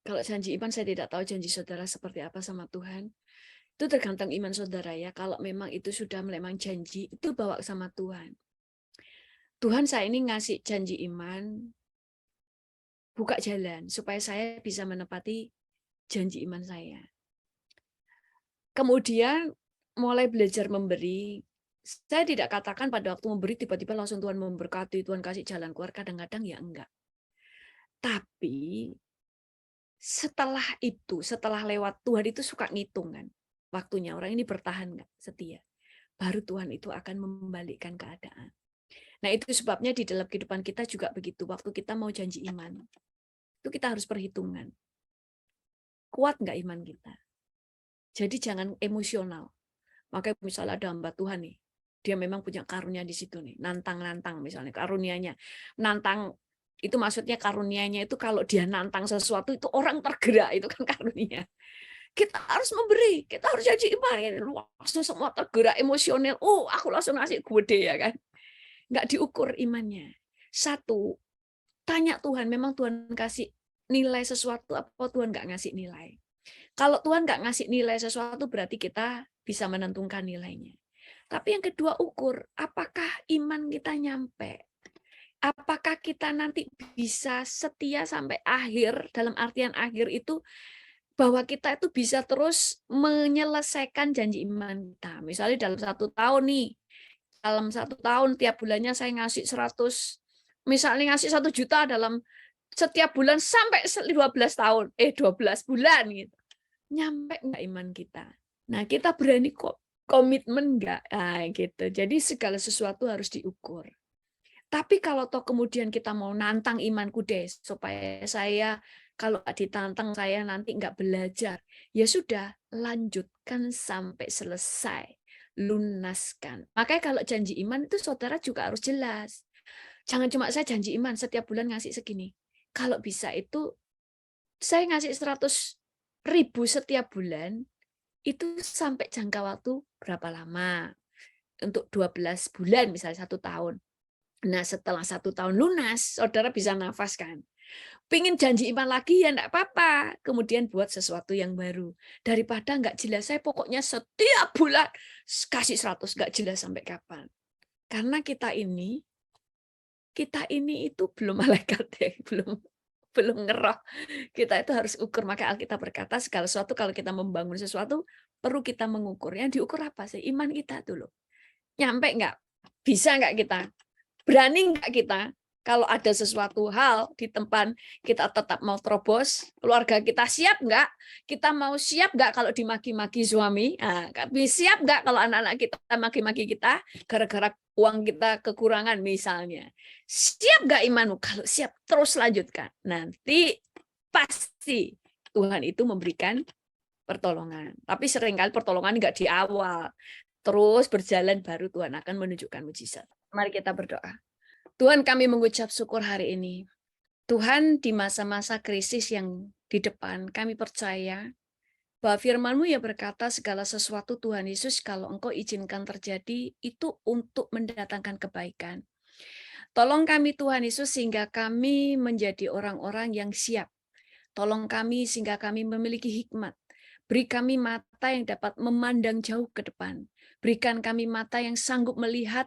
S1: Kalau janji iman, saya tidak tahu janji saudara seperti apa sama Tuhan. Itu tergantung iman saudara ya. Kalau memang itu sudah memang janji, itu bawa sama Tuhan. Tuhan, saya ini ngasih janji iman, buka jalan supaya saya bisa menepati janji iman saya. Kemudian mulai belajar memberi. Saya tidak katakan pada waktu memberi tiba-tiba langsung Tuhan memberkati, Tuhan kasih jalan keluar, kadang-kadang ya enggak. Tapi setelah lewat, Tuhan itu suka ngitung kan. Waktunya orang ini bertahan nggak setia. Baru Tuhan itu akan membalikkan keadaan. Nah, itu sebabnya di dalam kehidupan kita juga begitu. Waktu kita mau janji iman, itu kita harus perhitungan. Kuat nggak iman kita? Jadi jangan emosional. Makanya misalnya ada hamba Tuhan nih, dia memang punya karunia di situ nih, nantang-nantang misalnya karunianya. Nantang itu maksudnya karunianya itu kalau dia nantang sesuatu itu orang tergerak, itu kan karunia. Kita harus memberi, kita harus janji iman. Langsung semua tergerak emosional. Oh, aku langsung ngasih gede ya kan. Nggak diukur imannya. Satu, tanya Tuhan, memang Tuhan kasih nilai sesuatu apa Tuhan nggak ngasih nilai. Kalau Tuhan nggak ngasih nilai sesuatu berarti kita bisa menentukan nilainya. Tapi yang kedua ukur, apakah iman kita nyampe? Apakah kita nanti bisa setia sampai akhir, dalam artian akhir itu bahwa kita itu bisa terus menyelesaikan janji iman kita. Misalnya dalam 1 tahun nih, dalam 1 tahun tiap bulannya saya ngasih 100, misalnya ngasih 1 juta dalam setiap bulan sampai 12 tahun, 12 bulan gitu. Nyampe nggak iman kita? Nah, kita berani kok komitmen nggak? Nah, gitu. Jadi segala sesuatu harus diukur. Tapi kalau toh kemudian kita mau nantang imanku deh, supaya saya kalau ditantang saya nanti nggak belajar. Ya sudah, lanjutkan sampai selesai. Lunaskan. Makanya kalau janji iman itu saudara juga harus jelas. Jangan cuma saya janji iman setiap bulan ngasih segini. Kalau bisa itu saya ngasih 100.000 setiap bulan, itu sampai jangka waktu berapa lama? Untuk 12 bulan misalnya 1 tahun. Nah, setelah 1 tahun lunas, saudara bisa nafas kan. Pingin janji iman lagi ya enggak apa-apa. Kemudian buat sesuatu yang baru. Daripada nggak jelas, saya pokoknya setiap bulan kasih 100, nggak jelas sampai kapan. Karena kita ini itu belum malaikat ya, belum ngeroh. Kita itu harus ukur. Maka Alkitab berkata segala sesuatu kalau kita membangun sesuatu perlu kita mengukur. Yang diukur apa sih? Iman kita dulu. Nyampe nggak? Bisa nggak kita? Berani nggak kita kalau ada sesuatu hal di tempat kita tetap mau terobos, keluarga kita siap nggak? Kita mau siap nggak kalau dimaki-maki suami? Nah, siap nggak kalau anak-anak kita maki-maki kita gara-gara uang kita kekurangan misalnya? Siap nggak imanmu? Kalau siap, terus lanjutkan. Nanti pasti Tuhan itu memberikan pertolongan. Tapi seringkali pertolongan nggak di awal. Terus berjalan baru Tuhan akan menunjukkan mujizat. Mari kita berdoa. Tuhan, kami mengucap syukur hari ini. Tuhan, di masa-masa krisis yang di depan, kami percaya bahwa firman-Mu yang berkata segala sesuatu Tuhan Yesus kalau Engkau izinkan terjadi itu untuk mendatangkan kebaikan. Tolong kami Tuhan Yesus sehingga kami menjadi orang-orang yang siap. Tolong kami sehingga kami memiliki hikmat. Beri kami mata yang dapat memandang jauh ke depan. Berikan kami mata yang sanggup melihat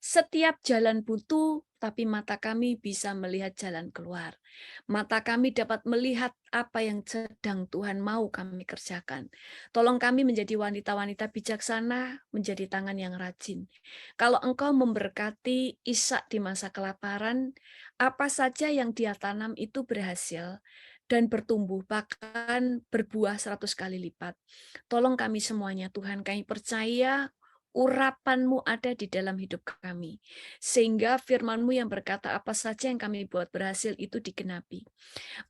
S1: setiap jalan buntu, tapi mata kami bisa melihat jalan keluar. Mata kami dapat melihat apa yang sedang Tuhan mau kami kerjakan. Tolong kami menjadi wanita-wanita bijaksana, menjadi tangan yang rajin. Kalau Engkau memberkati Ishak di masa kelaparan, apa saja yang dia tanam itu berhasil dan bertumbuh, bahkan berbuah 100 kali lipat. Tolong kami semuanya, Tuhan, kami percaya urapan-Mu ada di dalam hidup kami. Sehingga firman-Mu yang berkata apa saja yang kami buat berhasil itu digenapi.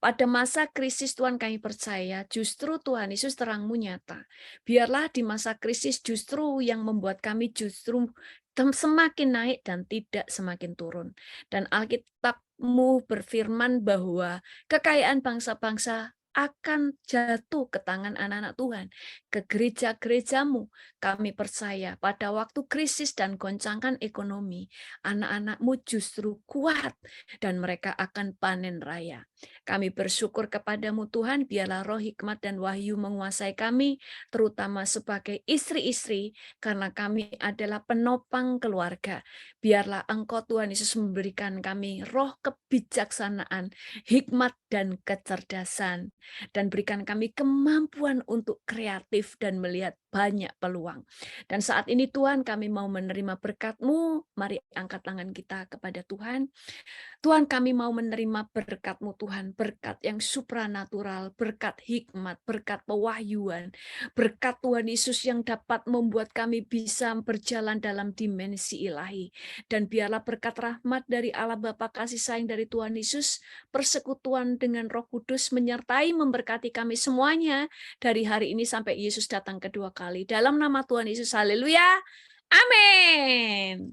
S1: Pada masa krisis Tuhan kami percaya justru Tuhan Yesus terang-Mu nyata. Biarlah di masa krisis justru yang membuat kami justru semakin naik dan tidak semakin turun. Dan Alkitab-Mu berfirman bahwa kekayaan bangsa-bangsa akan jatuh ke tangan anak-anak Tuhan, ke gereja-gerejamu. Kami percaya pada waktu krisis dan goncangan ekonomi, anak-anak-Mu justru kuat dan mereka akan panen raya. Kami bersyukur kepadamu Tuhan, biarlah roh hikmat dan wahyu menguasai kami, terutama sebagai istri-istri, karena kami adalah penopang keluarga. Biarlah Engkau Tuhan Yesus memberikan kami roh kebijaksanaan, hikmat dan kecerdasan, dan berikan kami kemampuan untuk kreatif dan melihat banyak peluang. Dan saat ini Tuhan kami mau menerima berkat-Mu, mari angkat tangan kita kepada Tuhan. Tuhan kami mau menerima berkat-Mu Tuhan, berkat yang supranatural, berkat hikmat, berkat pewahyuan, berkat Tuhan Yesus yang dapat membuat kami bisa berjalan dalam dimensi ilahi. Dan biarlah berkat rahmat dari Allah Bapa kasih sayang dari Tuhan Yesus, persekutuan dengan Roh Kudus menyertai memberkati kami semuanya dari hari ini sampai Yesus datang kedua kali. Dalam nama Tuhan Yesus, haleluya. Amin.